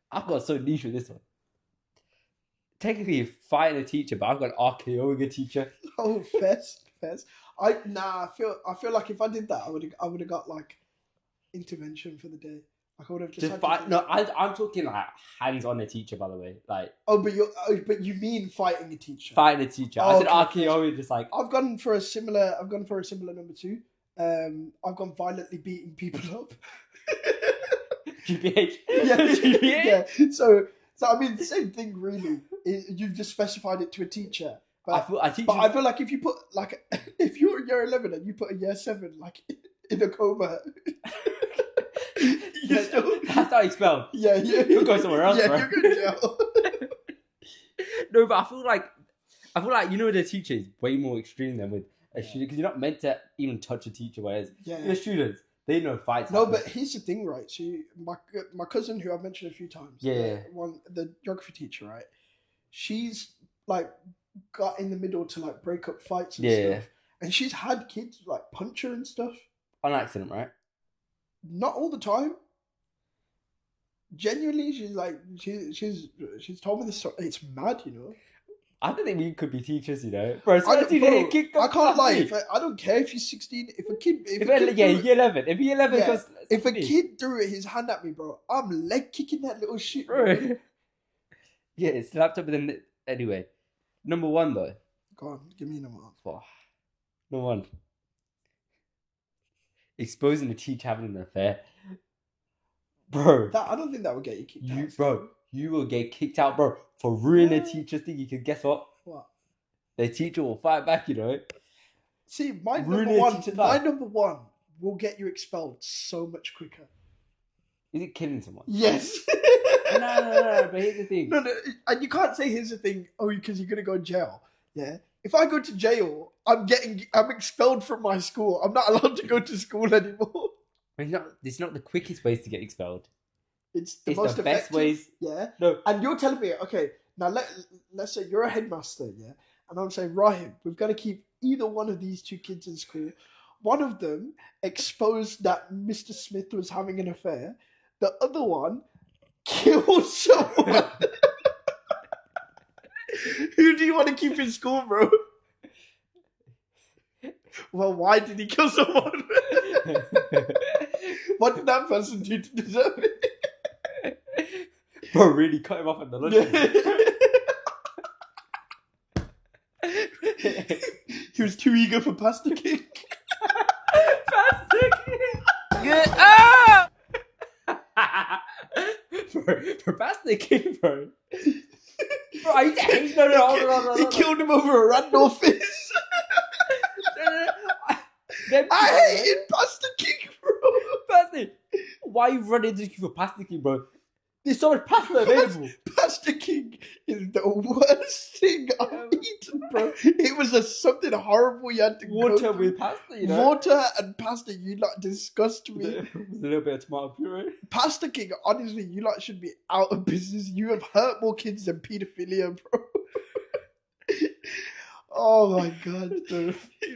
I've got so niche with this one. Technically, fighting a teacher, but I've got RKOing a teacher. Oh, fest. I feel like if I did that, I would have got like intervention for the day. Like I would have just fight. No, I'm talking like hands on a teacher, by the way. Like but you mean fighting a teacher? Fighting a teacher. I said RKOing, just like I've gone for a similar number 2. I've gone violently beating people up. GPH. Yeah, GPH. Yeah. So I mean the same thing really. You've just specified it to a teacher. But I feel like if you put like if you're year 11 and you put a year 7 like in a coma, that's not expelled. Yeah. You'll go somewhere else, bro. You're going to jail. No, but I feel like the teacher is way more extreme than with a student because you're not meant to even touch a teacher. Whereas the students, they know fights. No, but here's the thing, right? So my cousin, who I've mentioned a few times, the geography teacher, right? She's like got in the middle to like break up fights and stuff, and she's had kids like punch her and stuff on accident, right? Not all the time. Genuinely, she's like she's told me this story. It's mad, I don't think we could be teachers, Bro, I can't lie. I don't care if you're 16. If a kid, year 11. If year 11 goes, if a kid threw his hand at me, bro, I'm leg kicking that little shit, bro. Yeah, it's laptop. But then anyway, number 1 though. Go on, give me number 1. Number 1. Exposing a teacher having an affair. Bro. I don't think that would get you kicked out. Bro, you will get kicked out, bro, for ruining a teacher's thing. Because guess what? What? The teacher will fight back, See, my number 1 will get you expelled so much quicker. Is it killing someone? Yes. No, but here's the thing. No, and you can't say here's the thing, because you're going to go to jail. Yeah? If I go to jail, I'm expelled from my school. I'm not allowed to go to school anymore. It's not the quickest ways to get expelled. It's the most the effective best ways. Yeah. No. And you're telling me, okay, now let's say you're a headmaster, yeah? And I'm saying, Rahim, we've got to keep either one of these 2 kids in school. One of them exposed that Mr. Smith was having an affair. The other one killed someone. Who do you want to keep in school, bro? Well, why did he kill someone? What did that person do to deserve it? Bro, really cut him off at the lunch. He was too eager for pasta cake. Pasta cake. Get up! for pasta cake, bro. Bro, I hate no. He killed him over a Randolph Fizz. I hated pasta cake, bro. Pasta. Why are you running into for pasta cake, bro? There's so much pasta available. Pasta King is the worst thing I've eaten, bro. It was something horrible you had to Water go through. with pasta, you know. Water and pasta, you like disgust me. With a little bit of tomato puree. Pasta King, honestly, you like should be out of business. You have hurt more kids than pedophilia, bro. Oh my god.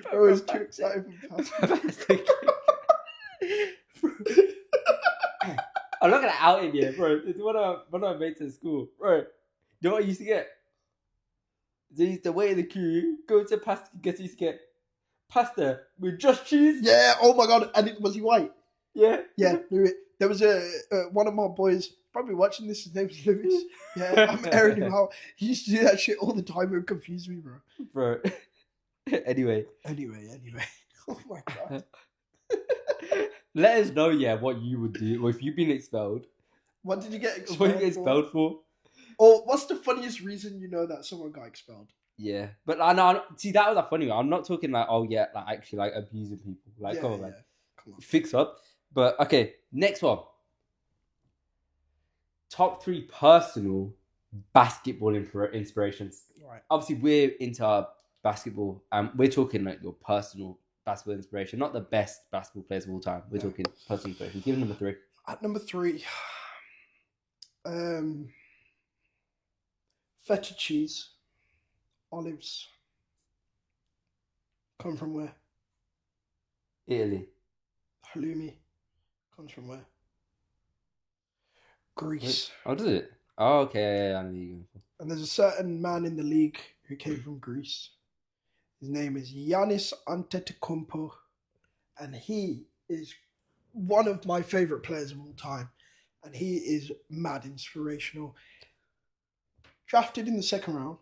Bro is too excited for pasta. I'm not gonna out him yet, bro. It's one of my mates in school, bro. You know what I used to get? So I used to wait in the queue, go to pasta, guess used to get pasta with just cheese. Yeah, oh my god. And was he white? Yeah. Yeah, there was one of my boys, probably watching this, his name was Lewis. Yeah, I'm airing him out. He used to do that shit all the time. It would confuse me, bro. Bro. Anyway. Oh my god. Let us know, what you would do, or if you've been expelled. What did you get expelled What you get expelled for? Or what's the funniest reason you know that someone got expelled? Yeah, but I know. See, that was a funny one. I'm not talking like, actually like abusing people. Like, come on, man, come on, fix up. But okay, next one. Top 3 personal basketball inspirations. Right. Obviously, we're into basketball. We're talking like your personal basketball inspiration, not the best basketball players of all time. We're talking personal inspiration. Give number 3. At number 3, feta cheese, olives. Come from where? Italy. Halloumi comes from where? Greece. Oh, does it? Oh, okay. I know you. And there's a certain man in the league who came from Greece. His name is Giannis Antetokounmpo, and he is one of my favorite players of all time. And he is mad inspirational. Drafted in the second round,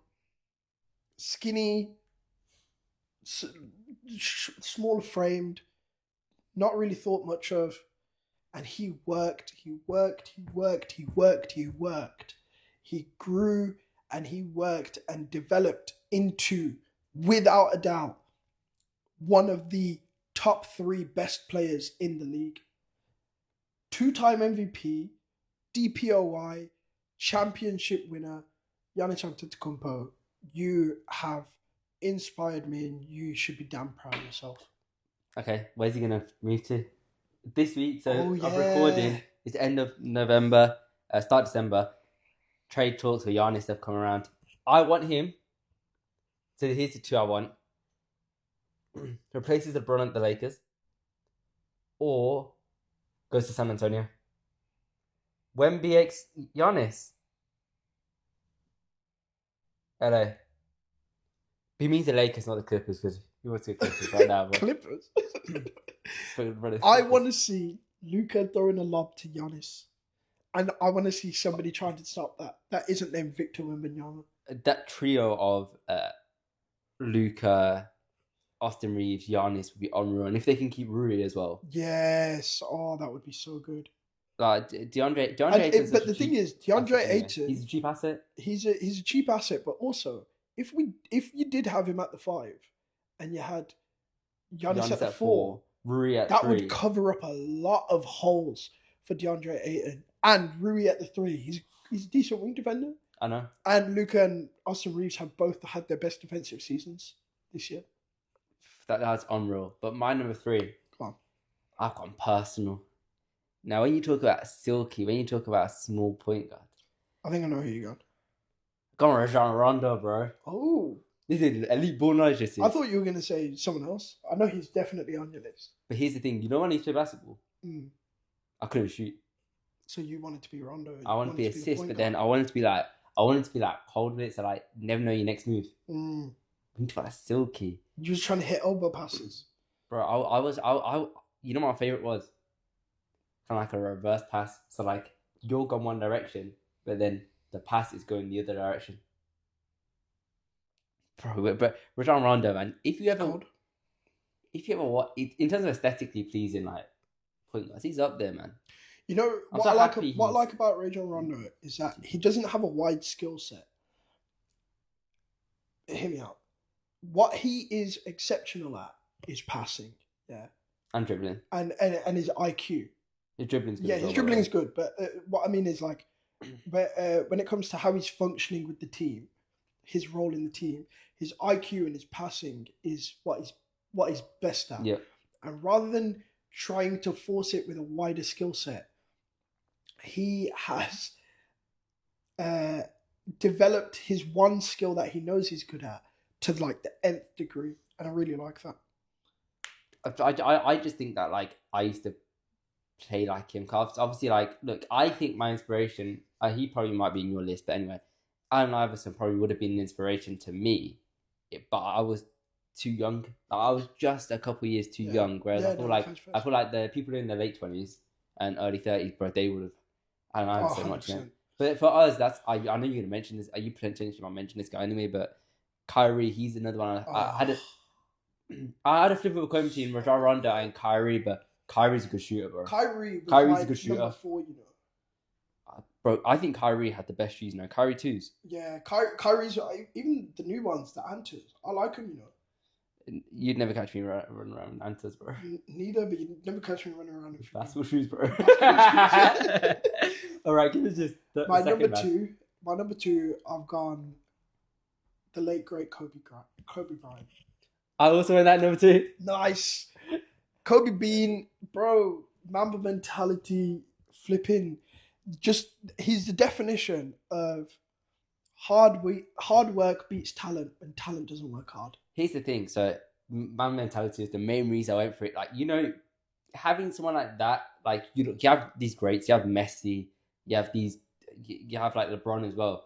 skinny, small framed, not really thought much of. And he worked. He grew and he worked and developed into, without a doubt, one of the top 3 best players in the league. 2-time MVP, DPOY, championship winner, Giannis Antetokounmpo. You have inspired me and you should be damn proud of yourself. Okay, where's he going to move to? This week, so Oh, yeah. I'm recording. It's the end of November, start December. Trade talks for Giannis have come around. I want him. So here's the 2 I want. Replaces LeBron at the Lakers, or goes to San Antonio. Wemby x Giannis. LA. He means the Lakers, not the Clippers, because he wants to get Clippers right now. But... Clippers? I want to see Luka throwing a lob to Giannis. And I want to see somebody trying to stop that. That isn't named Victor Wembanyama. That trio of Luka, Austin Reeves, Giannis would be unreal. And if they can keep Rui as well. Yes. Oh, that would be so good. Like DeAndre Ayton. But the thing is, DeAndre Ayton, he's a cheap asset. He's a cheap asset, but also if you did have him at the 5 and you had Giannis at the 4, Rui at that 3. would cover up a lot of holes for DeAndre Ayton. And Rui at the 3. He's a decent wing defender. I know. And Luka and Austin Reeves have both had their best defensive seasons this year. That's unreal. But my number 3. Come on. I've gone personal. Now, when you talk about silky, when you talk about a small point guard, I think I know who you got. Go on, Rajon Rondo, bro. Oh. This is elite ball knowledge. I thought you were going to say someone else. I know he's definitely on your list. But here's the thing. You know when I used to play basketball? I couldn't shoot. So you wanted to be Rondo. I wanted to be assist, but then I wanted to be like cold with it, so like never know your next move. We need to find a silky. You was trying to hit elbow passes. Bro, I you know what my favourite was? Kind of like a reverse pass. So like you're going one direction, but then the pass is going the other direction. Bro, but Rajon Rondo, man, if you ever what in terms of aesthetically pleasing, like point guards, he's up there, man. You know what I like about Rajon Rondo is that he doesn't have a wide skill set. Hear me out. What he is exceptional at is passing, yeah, and dribbling, and his IQ. His dribbling's good. Yeah, his dribbling's good, but what I mean is like but when it comes to how he's functioning with the team, his role in the team, his IQ and his passing is what he's best at. Yeah. And rather than trying to force it with a wider skill set, he has uh, developed his one skill that he knows he's good at to like the nth degree, and I really like that. I just think that like I used to play like him. Cause obviously, like, look, I think my inspiration, he probably might be in your list, but anyway, Allen Iverson probably would have been an inspiration to me, but I was too young. I was just a couple years too Yeah, young. Whereas yeah, no, first, I first. feel like the people in their late 20s and early 30s, bro, they would have Allen Oh, Iverson watching it. 100%. But for us, I know you're gonna mention this. Are you potentially might mention this guy anyway? But Kyrie, he's another one. Oh, I had a flip of a coin between Rajon Rondo and Kyrie, but Kyrie's a good shooter, bro. Kyrie was Kyrie's a my good number shooter. 4, you know. Bro, I think Kyrie had the best shoes now. Kyrie twos. Yeah, Kyrie's even the new ones, the Antas. I like them, you know. You'd never catch me running around in Antas, bro. Neither, but you never catch me running around in Basketball shoes, bro. basketball shoes. All right, give us just the my second number man. two, my number two, I've gone the late great Kobe Bryant. I also went that number 2. Nice, Kobe Bean, bro. Mamba mentality, flipping. Just he's the definition of hard work beats talent, and talent doesn't work hard. Here's the thing. So, man mentality is the main reason I went for it. Like, you know, having someone like that, like you have these greats. You have Messi. You have these. You have like LeBron as well.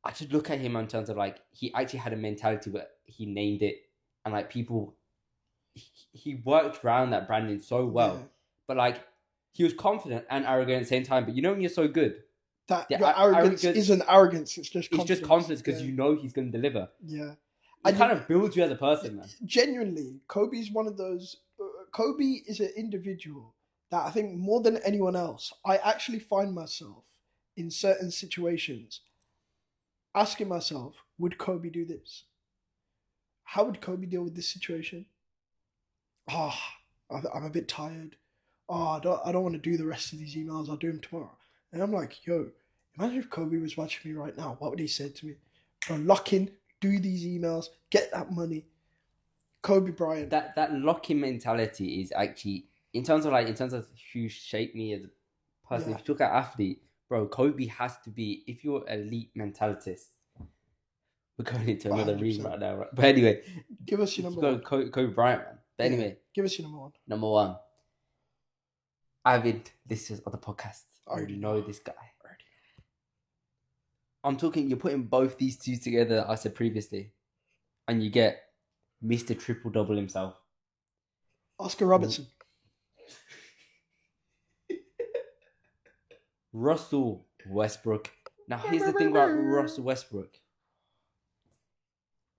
I just look at him in terms of like he actually had a mentality, but he named it, and like people, he worked around that branding so Yeah, well. But like he was confident and arrogant at the same time. But you know when you're so good, that the your arrogance arrogance isn't arrogance; it's just is confidence. just confidence because Yeah, you know he's going to deliver. yeah. It And kind of builds you as a person, man. genuinely, Kobe's one of those. Kobe is an individual that I think more than anyone else, I actually find myself in certain situations asking myself, would Kobe do this? How would Kobe deal with this situation? Oh, I'm a bit tired. Oh, I don't want to do the rest of these emails. I'll do them tomorrow. And I'm like, yo, imagine if Kobe was watching me right now. What would he say to me? Bro, lock in, do these emails, get that money. Kobe Bryant. That lock-in mentality is actually in terms of who shaped me as a person. Yeah. If you look at athlete, bro, Kobe has to be. If you're elite mentalitist, we're going into another ream 100%. right now. Right? But anyway, Give us your if you number go one. Kobe Bryant, man. But Yeah. anyway, Give us your number one. number 1, avid listeners of the podcast. I already know know. this guy. I'm talking. You're putting both these two together. I said previously, and you get Mr. Triple Double himself. Oscar Robertson. Russell Westbrook. Now, here's the thing about Russell Westbrook.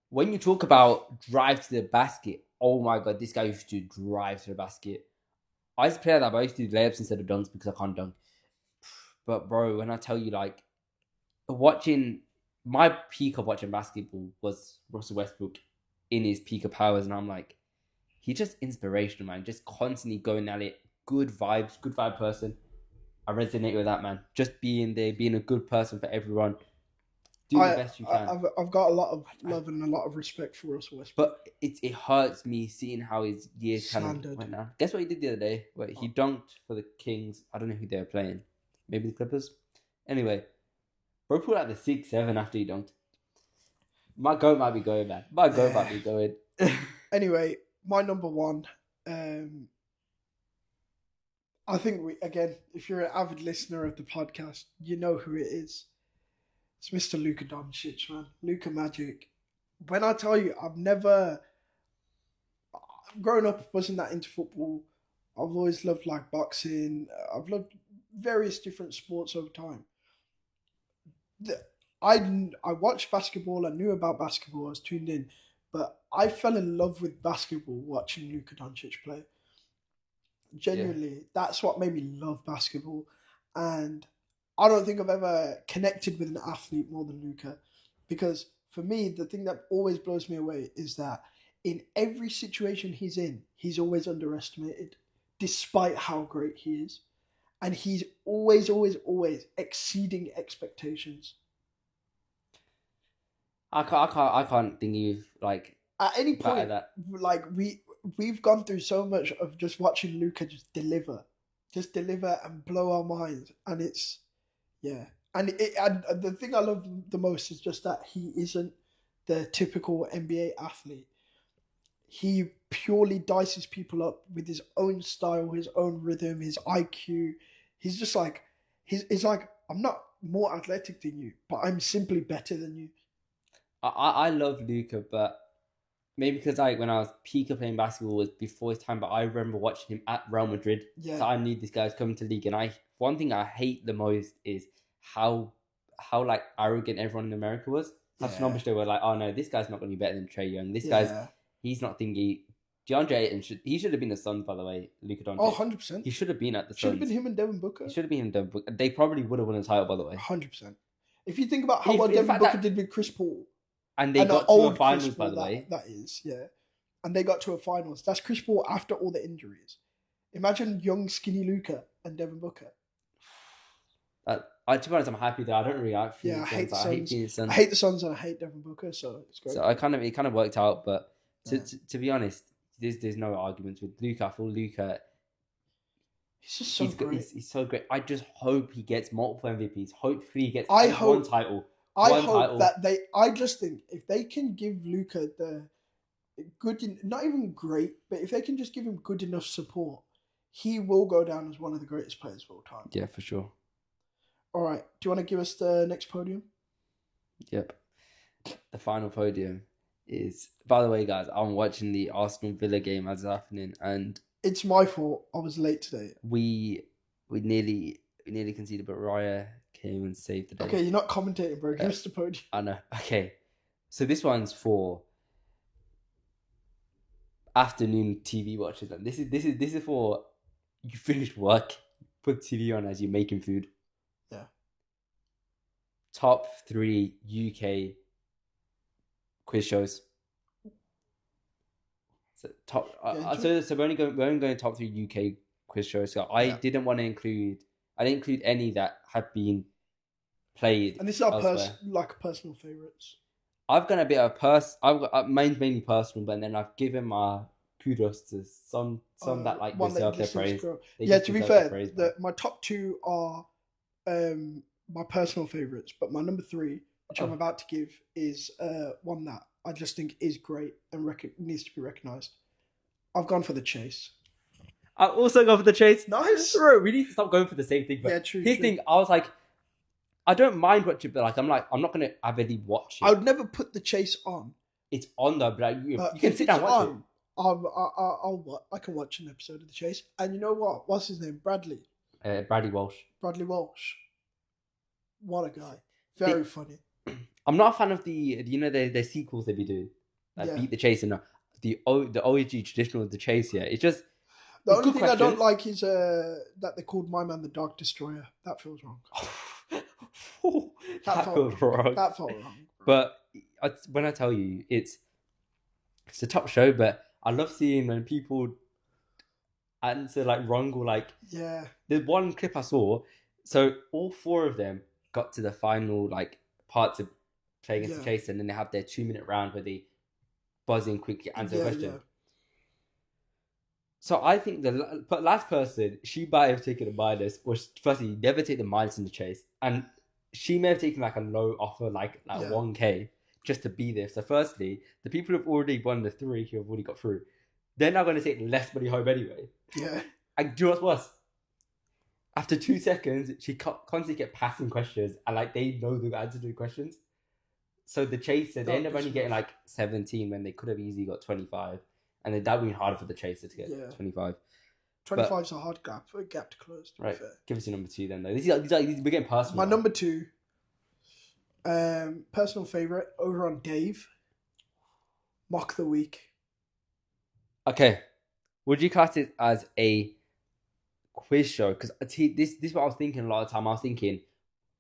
When you talk about drive to the basket, oh my god, this guy used to drive to the basket. I used to play like that, but I used to do layups instead of dunks because I can't dunk. But bro, when I tell you, like, watching my peak of watching basketball was Russell Westbrook in his peak of powers, and I'm like, he's just inspirational, man. Just constantly going at it. Good vibes, good vibe person. I resonate with that, man. Just being there, being a good person for everyone, doing the best you can. I've got a lot of love and a lot of respect for Russell Westbrook. But it hurts me seeing how his years kind of Slandered. went down. Guess what he did the other day? Where he dunked for the Kings. I don't know who they were playing. Maybe the Clippers. Anyway, bro pulled out the 6-7 after he dunked. My goat might be going, man. My goat might be going. Anyway, my number one. I think if you're an avid listener of the podcast, you know who it is. It's Mr. Luka Doncic, man. Luka Magic. When I tell you, growing up, wasn't that into football. I've always loved like boxing. I've loved various different sports over time. I watched basketball. I knew about basketball. I was tuned in, but I fell in love with basketball watching Luka Doncic play. Genuinely, that's what made me love basketball, and I don't think I've ever connected with an athlete more than Luka, because for me, the thing that always blows me away is that in every situation he's in, he's always underestimated, despite how great he is. and he's always, always, always exceeding expectations. I can't think you've like At any better point, that. like we've gone through so much of just watching Luca just deliver and blow our minds, and it's yeah. And the thing I love the most is just that he isn't the typical NBA athlete. He purely dices people up with his own style, his own rhythm, his IQ. He's just like he's like I'm not more athletic than you, but I'm simply better than you. I love Luca, but maybe because like when I was peak playing basketball was before his time, but I remember watching him at Real Madrid, Yeah, so I knew this guy's coming to the league. And I one thing I hate the most is how like arrogant everyone in America was. How yeah, snobbish they were, like, oh no, this guy's not going to be better than Trey Young. yeah. He's not thinking. DeAndre Ayton should have been the Suns, by the way. Luka Oh, Doncic, 100%. he should have been at the Should have been Suns. him and Devin He Booker. should have been in Denver. They probably would have won a title, by the way. 100%. If you think about how If well in Devin fact Booker that, did with Chris Paul, and they and an got to a old Chris finals, by Paul the way. that is, yeah. And they got to a finals. That's Chris Paul after all the injuries. Imagine young, skinny Luca and Devin Booker. To be honest, I'm happy that I don't really like Yeah, I Phoenix hate Suns. the I hate Suns. Phoenix I Suns. hate the Suns and I hate Devin Booker, so it's great. So it kind of worked out, but Yeah. to be honest, there's no arguments with Luka. I feel Luka, He's just so great. he's so great. I just hope he gets multiple MVPs. Hopefully, he gets I one hope title. I One hope title. that they. I just think if they can give Luca the good, not even great, but if they can just give him good enough support, he will go down as one of the greatest players of all time. Yeah, for sure. All right, do you want to give us the next podium? Yep. The final podium is. By the way, guys, I'm watching the Arsenal Villa game as it's happening, and It's my fault. I was late today. we nearly conceded, but Raya came and saved the day. Okay, you're not commentating, bro. Give us the podium. I know. Okay, so this one's for afternoon TV watchers, and this is for you finish work, put TV on as you're making food. Yeah. Top 3 UK quiz shows. So so we're only going top 3 UK quiz shows. So I didn't want to include. I didn't include any that have been played. And this is our elsewhere. personal favorites. I've got a bit of I've got mainly personal, but then I've given my kudos to some that like deserve their praise. Yeah, to be fair, my top 2 are my personal favorites, but my number 3, which I'm about to give, is one that I just think is great and needs to be recognised. I've gone for The Chase. I also go for The Chase. Nice. Bro, we need to stop going for the same thing. But yeah, true. Here's the thing, I was like, I don't mind watching it, but I'm not going to avidly watch it. I would never put The Chase on. It's on though, but like, you can sit down and watch it. I can watch an episode of The Chase. And you know what? What's his name? Bradley. Bradley Walsh. Bradley Walsh. What a guy. Very funny. I'm not a fan of the sequels they be doing. Like Beat the Chase and the OG traditional The Chase. Yeah, it's just the only thing questions. I don't like is that they called My Man the Dark Destroyer. That feels wrong. that feels wrong. That felt wrong. But when I tell you, it's a top show. But I love seeing when people answer like wrong or like There's one clip I saw. So all 4 of them got to the final like part to play against the Chase, and then they have their 2-minute round where they buzz in quickly answer a question. Yeah. So I think the last person, she might have taken a minus, or firstly, never take the minus in The Chase, and she may have taken like a low offer, like 1K, just to be there. So firstly, the people who've already won the 3 who have already got through, they're not going to take less money home anyway. Yeah. And do you know what's worse? After 2 seconds, she constantly kept passing questions, and like they know the answer to the questions. So The Chaser, they end up only getting like 17 when they could have easily got 25. And that would be harder for The Chaser to get 25. 25 is a hard gap to close. To right. Give us your number 2 then, though. These are we're getting personal. My number 2, personal favourite, over on Dave, Mock the Week. Okay. Would you class it as a quiz show? Because this is what I was thinking a lot of the time. I was thinking,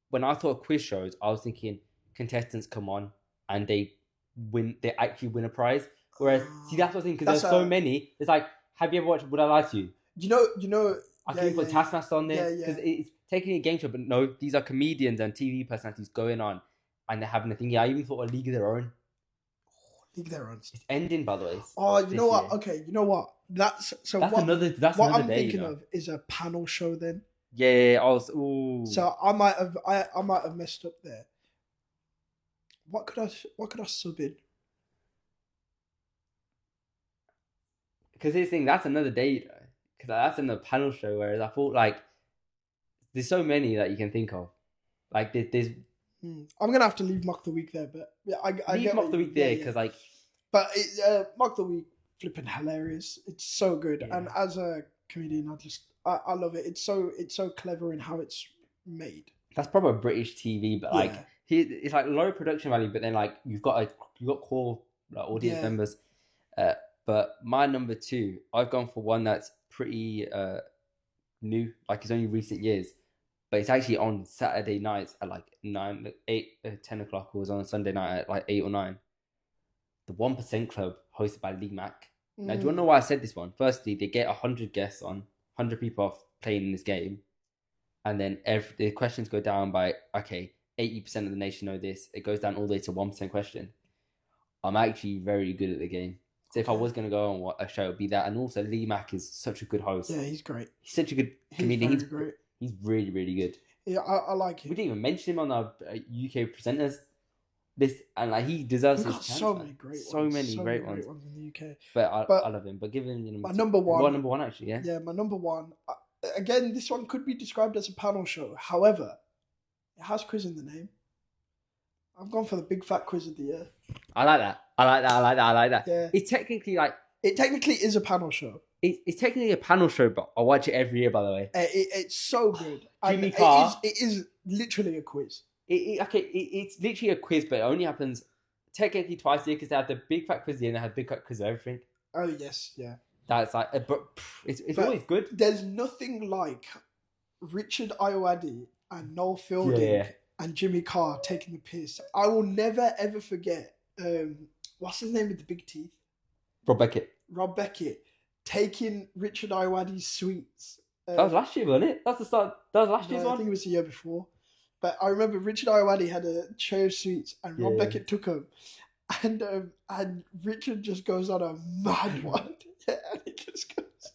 when I thought quiz shows, I was thinking contestants come on and they actually win a prize. Whereas, see, that's what I think, because there's so many. It's like, have you ever watched Would I Lie to You? You know, I can Yeah, even yeah, put yeah. Taskmaster on Yeah, there yeah. because it's taking a game show, but no, these are comedians and TV personalities going on and they're having a thing. Yeah, I even thought a League of Their Own. League their own. It's ending, by the way, Oh, you know this what? year. Okay, you know what? That's so. That's What another. That's what another I'm day, you thinking know. of is a panel show. Then, Yeah, I was. Ooh, so I might have messed up there. What could I sub in? because this thing that's another day, you know. Because that's another panel show. Whereas I thought like there's so many that you can think of. Like there's I'm gonna have to leave Mock the Week there, but yeah, I leave get them what off you the mean. week Yeah, there yeah. because like But Mock the Week, flipping hilarious. It's so good, and yeah, as a comedian, I love it. It's so clever in how it's made. that's probably British TV, but like Yeah, it's like low production value, but then like you've got core like, audience yeah. members. Uh, but my number two, I've gone for one that's pretty new, like it's only recent years, but it's actually on Saturday nights at like 9, 8, 10 o'clock. It was on a Sunday night at like 8 or 9. The 1% Club, hosted by Lee Mack. Now, do you want to know Mm, why I said this one? Firstly, they get 100 guests on, 100 people off playing in this game, and then the questions go down by okay, 80% of the nation know this. It goes down all the way to 1% question. I'm actually very good at the game. So if I okay. was going to go on a show, it'd be that. And also, Lee Mack is such a good host. Yeah, he's great. He's such a good He's comedian. very great. He's really, really good. Yeah, I like We him. didn't even mention him on our UK presenters. This and like he deserves We've his got chance, so man. many great So ones. many So many great great ones. ones in the UK. But But I love him. But give him your number my two. number Well, one, number one actually, yeah. yeah, my number one. Again, this one could be described as a panel show. However, it has quiz in the name. I've gone for the big fat quiz of the year. I like that. I like that. I like that. I like that. Yeah, It's technically like it technically is a panel show. it's technically a panel show, but I watch it every year. By the way, It's so good. And Jimmy Carr. it is literally a quiz. It's literally a quiz, but it only happens technically twice a year because they have the big fat quiz at the end. They have big fat quiz of everything. Oh yes, yeah. That's like, but it's But always good. there's nothing like Richard Ayoade and Noel Fielding Yeah. and Jimmy Carr taking the piss. I will never ever forget. What's his name with the big teeth? Rob Beckett. Rob Beckett taking Richard Ayoade's sweets. That was last year, wasn't it? That's the start. That was last year's No, I one. think it was the year before. But I remember Richard Ayoade had a tray of sweets, and Rob Yeah. Beckett took them, and Richard just goes on a mad one. Yeah, and he just goes,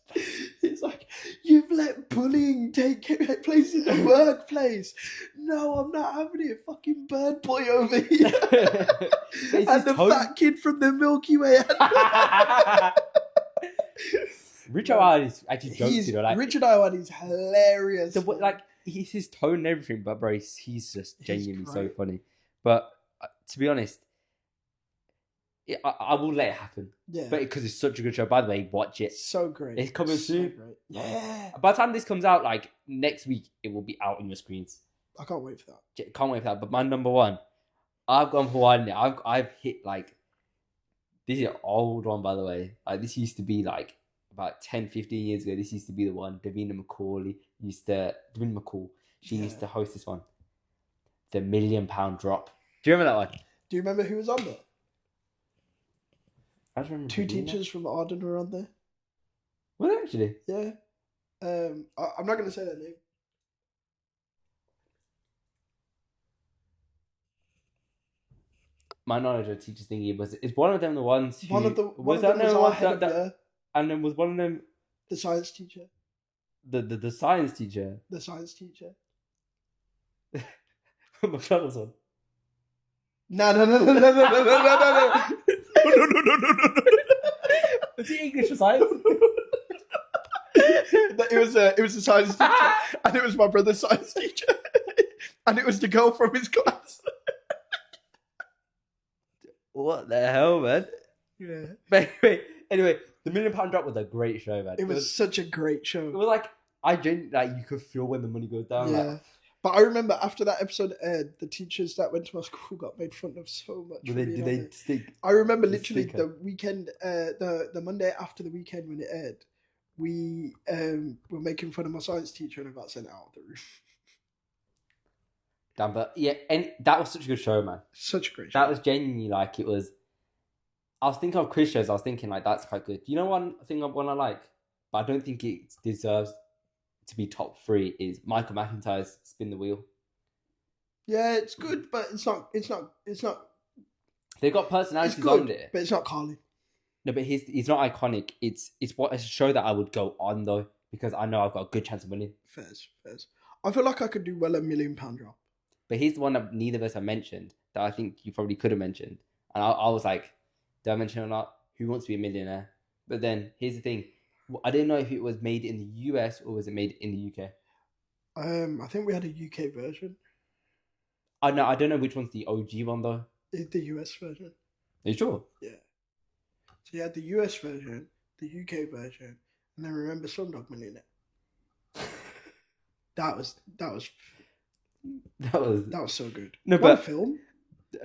he's like, "You've let bullying take place in the workplace. No, I'm not having it. Fucking bird boy over here." And the fat kid from the Milky Way. Richard Ayoade actually jokes, you know, like Richard Ayoade is hilarious. like he's his tone and everything, but bro, he's just genuinely so great. funny. But to be honest, I will let it happen. Yeah, But because it's such a good show. By the way, watch it. so great. It's coming soon. Great. Yeah. By the time this comes out, like next week, it will be out on your screens. I can't wait for that. Can't wait for that. But my number one, I've gone for one now. I've hit like this is an old one, by the way. Like this used to be like about 10, 15 years ago. This used to be the one. Davina McCall. She used to host this one. The £1 Million Drop. Do you remember that one? Do you remember who was on there? I don't remember. Two teachers from Arden were on there. Well, actually, Yeah. I'm not going to say their name. my knowledge of teachers thingy is one of them the ones who One of them was one our head of year, and then was one of them the science teacher. the science teacher. The science teacher. McDonald's one. No. No. Was he English or science? It was a science teacher, and it was my brother's science teacher, and it was the girl from his class. What the hell, man? Yeah. But anyway, the £1 Million Drop was a great show, man. It was such a great It show. was like you could feel when the money goes down. Yeah. Like, But I remember after that episode aired, the teachers that went to our school got made fun of so much. did they stick? I remember the literally sticker? the weekend, the Monday after the weekend when it aired, we were making fun of my science teacher and I got sent out of the room. Damn, but yeah, and that was such a good show, man. Such a great show. That was genuinely like it was. I was thinking of quiz shows. I was thinking like that's quite good. You know one thing I like, but I don't think it deserves to be top 3 is Michael McIntyre's Spin the Wheel. Yeah, it's good, but it's not. They've got It's personalities good, on there. but it's not Carly. No, but he's not iconic. It's what a show that I would go on though, because I know I've got a good chance of winning. Fairs. I feel like I could do well a £1,000,000 drop. But here's the one that neither of us have mentioned that I think you probably could have mentioned. And I was like, did I mention it or not? Who wants to be a millionaire? But then here's the thing. I didn't know if it was made in the US or was it made in the UK. I think we had a UK version. I don't know which one's the OG one though. It's the US version. Are you sure? Yeah. So you had the US version, the UK version, and then remember Slumdog Millionaire. That was That was so good. No, What a but film.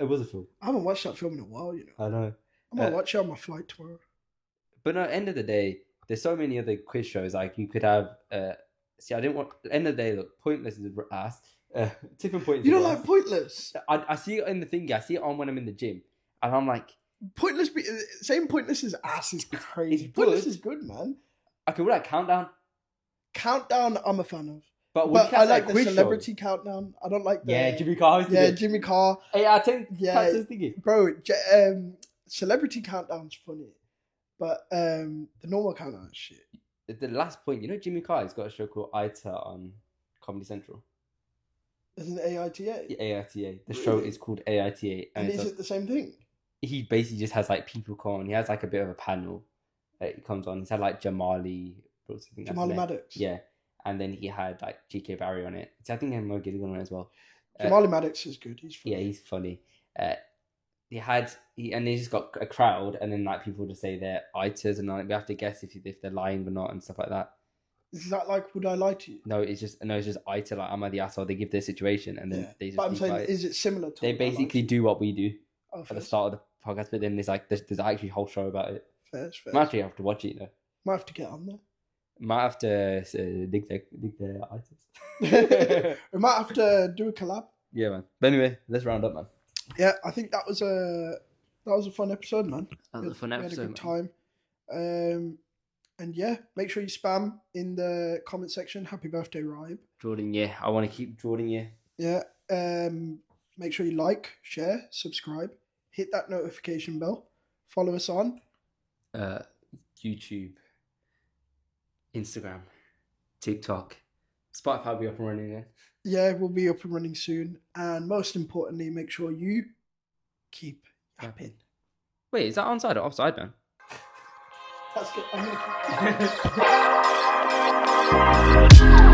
it was a film. I haven't watched that film in a while, you know. I know. I'm gonna watch it on my flight tomorrow. But no, at the end of the day, there's so many other quiz shows. Like you could have. See, I didn't want. At the end of the day, look, Pointless is ass. Tipping Point. You don't like Pointless? I see it in the thingy. I see it on when I'm in the gym, and I'm like, Pointless. Saying Pointless is ass is crazy. It's Pointless good. is good, man. okay, what like Countdown? Countdown, I'm a fan of. But I like the quiz Celebrity show. Countdown. I don't like the Jimmy Carr. Jimmy Carr. Hey, I think Yeah. that's his thingy. Bro, Celebrity Countdown's funny, but the normal Countdown is shit. The last point, Jimmy Carr has got a show called ITA on Comedy Central. Isn't it AITA? AITA. The show is called AITA, And is it the same thing? He basically just has like people come on. He has like a bit of a panel. He comes on. He's had like Jamali Maddox. Yeah, and then he had like GK Barry on it. So I think he had Mo Gilligan on it as well. Jamali Maddox is good. He's funny. Yeah, he's funny. And he just got a crowd, and then like people just say they're ITers, and like we have to guess if they're lying or not and stuff like that. Is that like Would I Lie to You? No, it's just ITer. Like, am I the asshole? They give their situation, and then they just. But I'm saying, is it similar to? They Would I Lie basically to You? do what we do at the start of the podcast, but then there's actually a whole show about it. Fair. I might actually have to watch it, Might have to get on there. Might have to dig their ITers. We might have to do a collab. Yeah, man. But anyway, let's round up, man. Yeah, I think that was a fun episode, man. That was a fun episode. We had a good time. And yeah, make sure you spam in the comment section. Happy birthday, Rybe. Jordan, yeah. I want to keep Jordan, yeah. Yeah. Make sure you like, share, subscribe, hit that notification bell. Follow us on YouTube, Instagram, TikTok, Spotify will be up and running again. Yeah, we'll be up and running soon. And most importantly, make sure you keep yapping. Wait, is that onside or offside, man? That's good. I'm gonna keep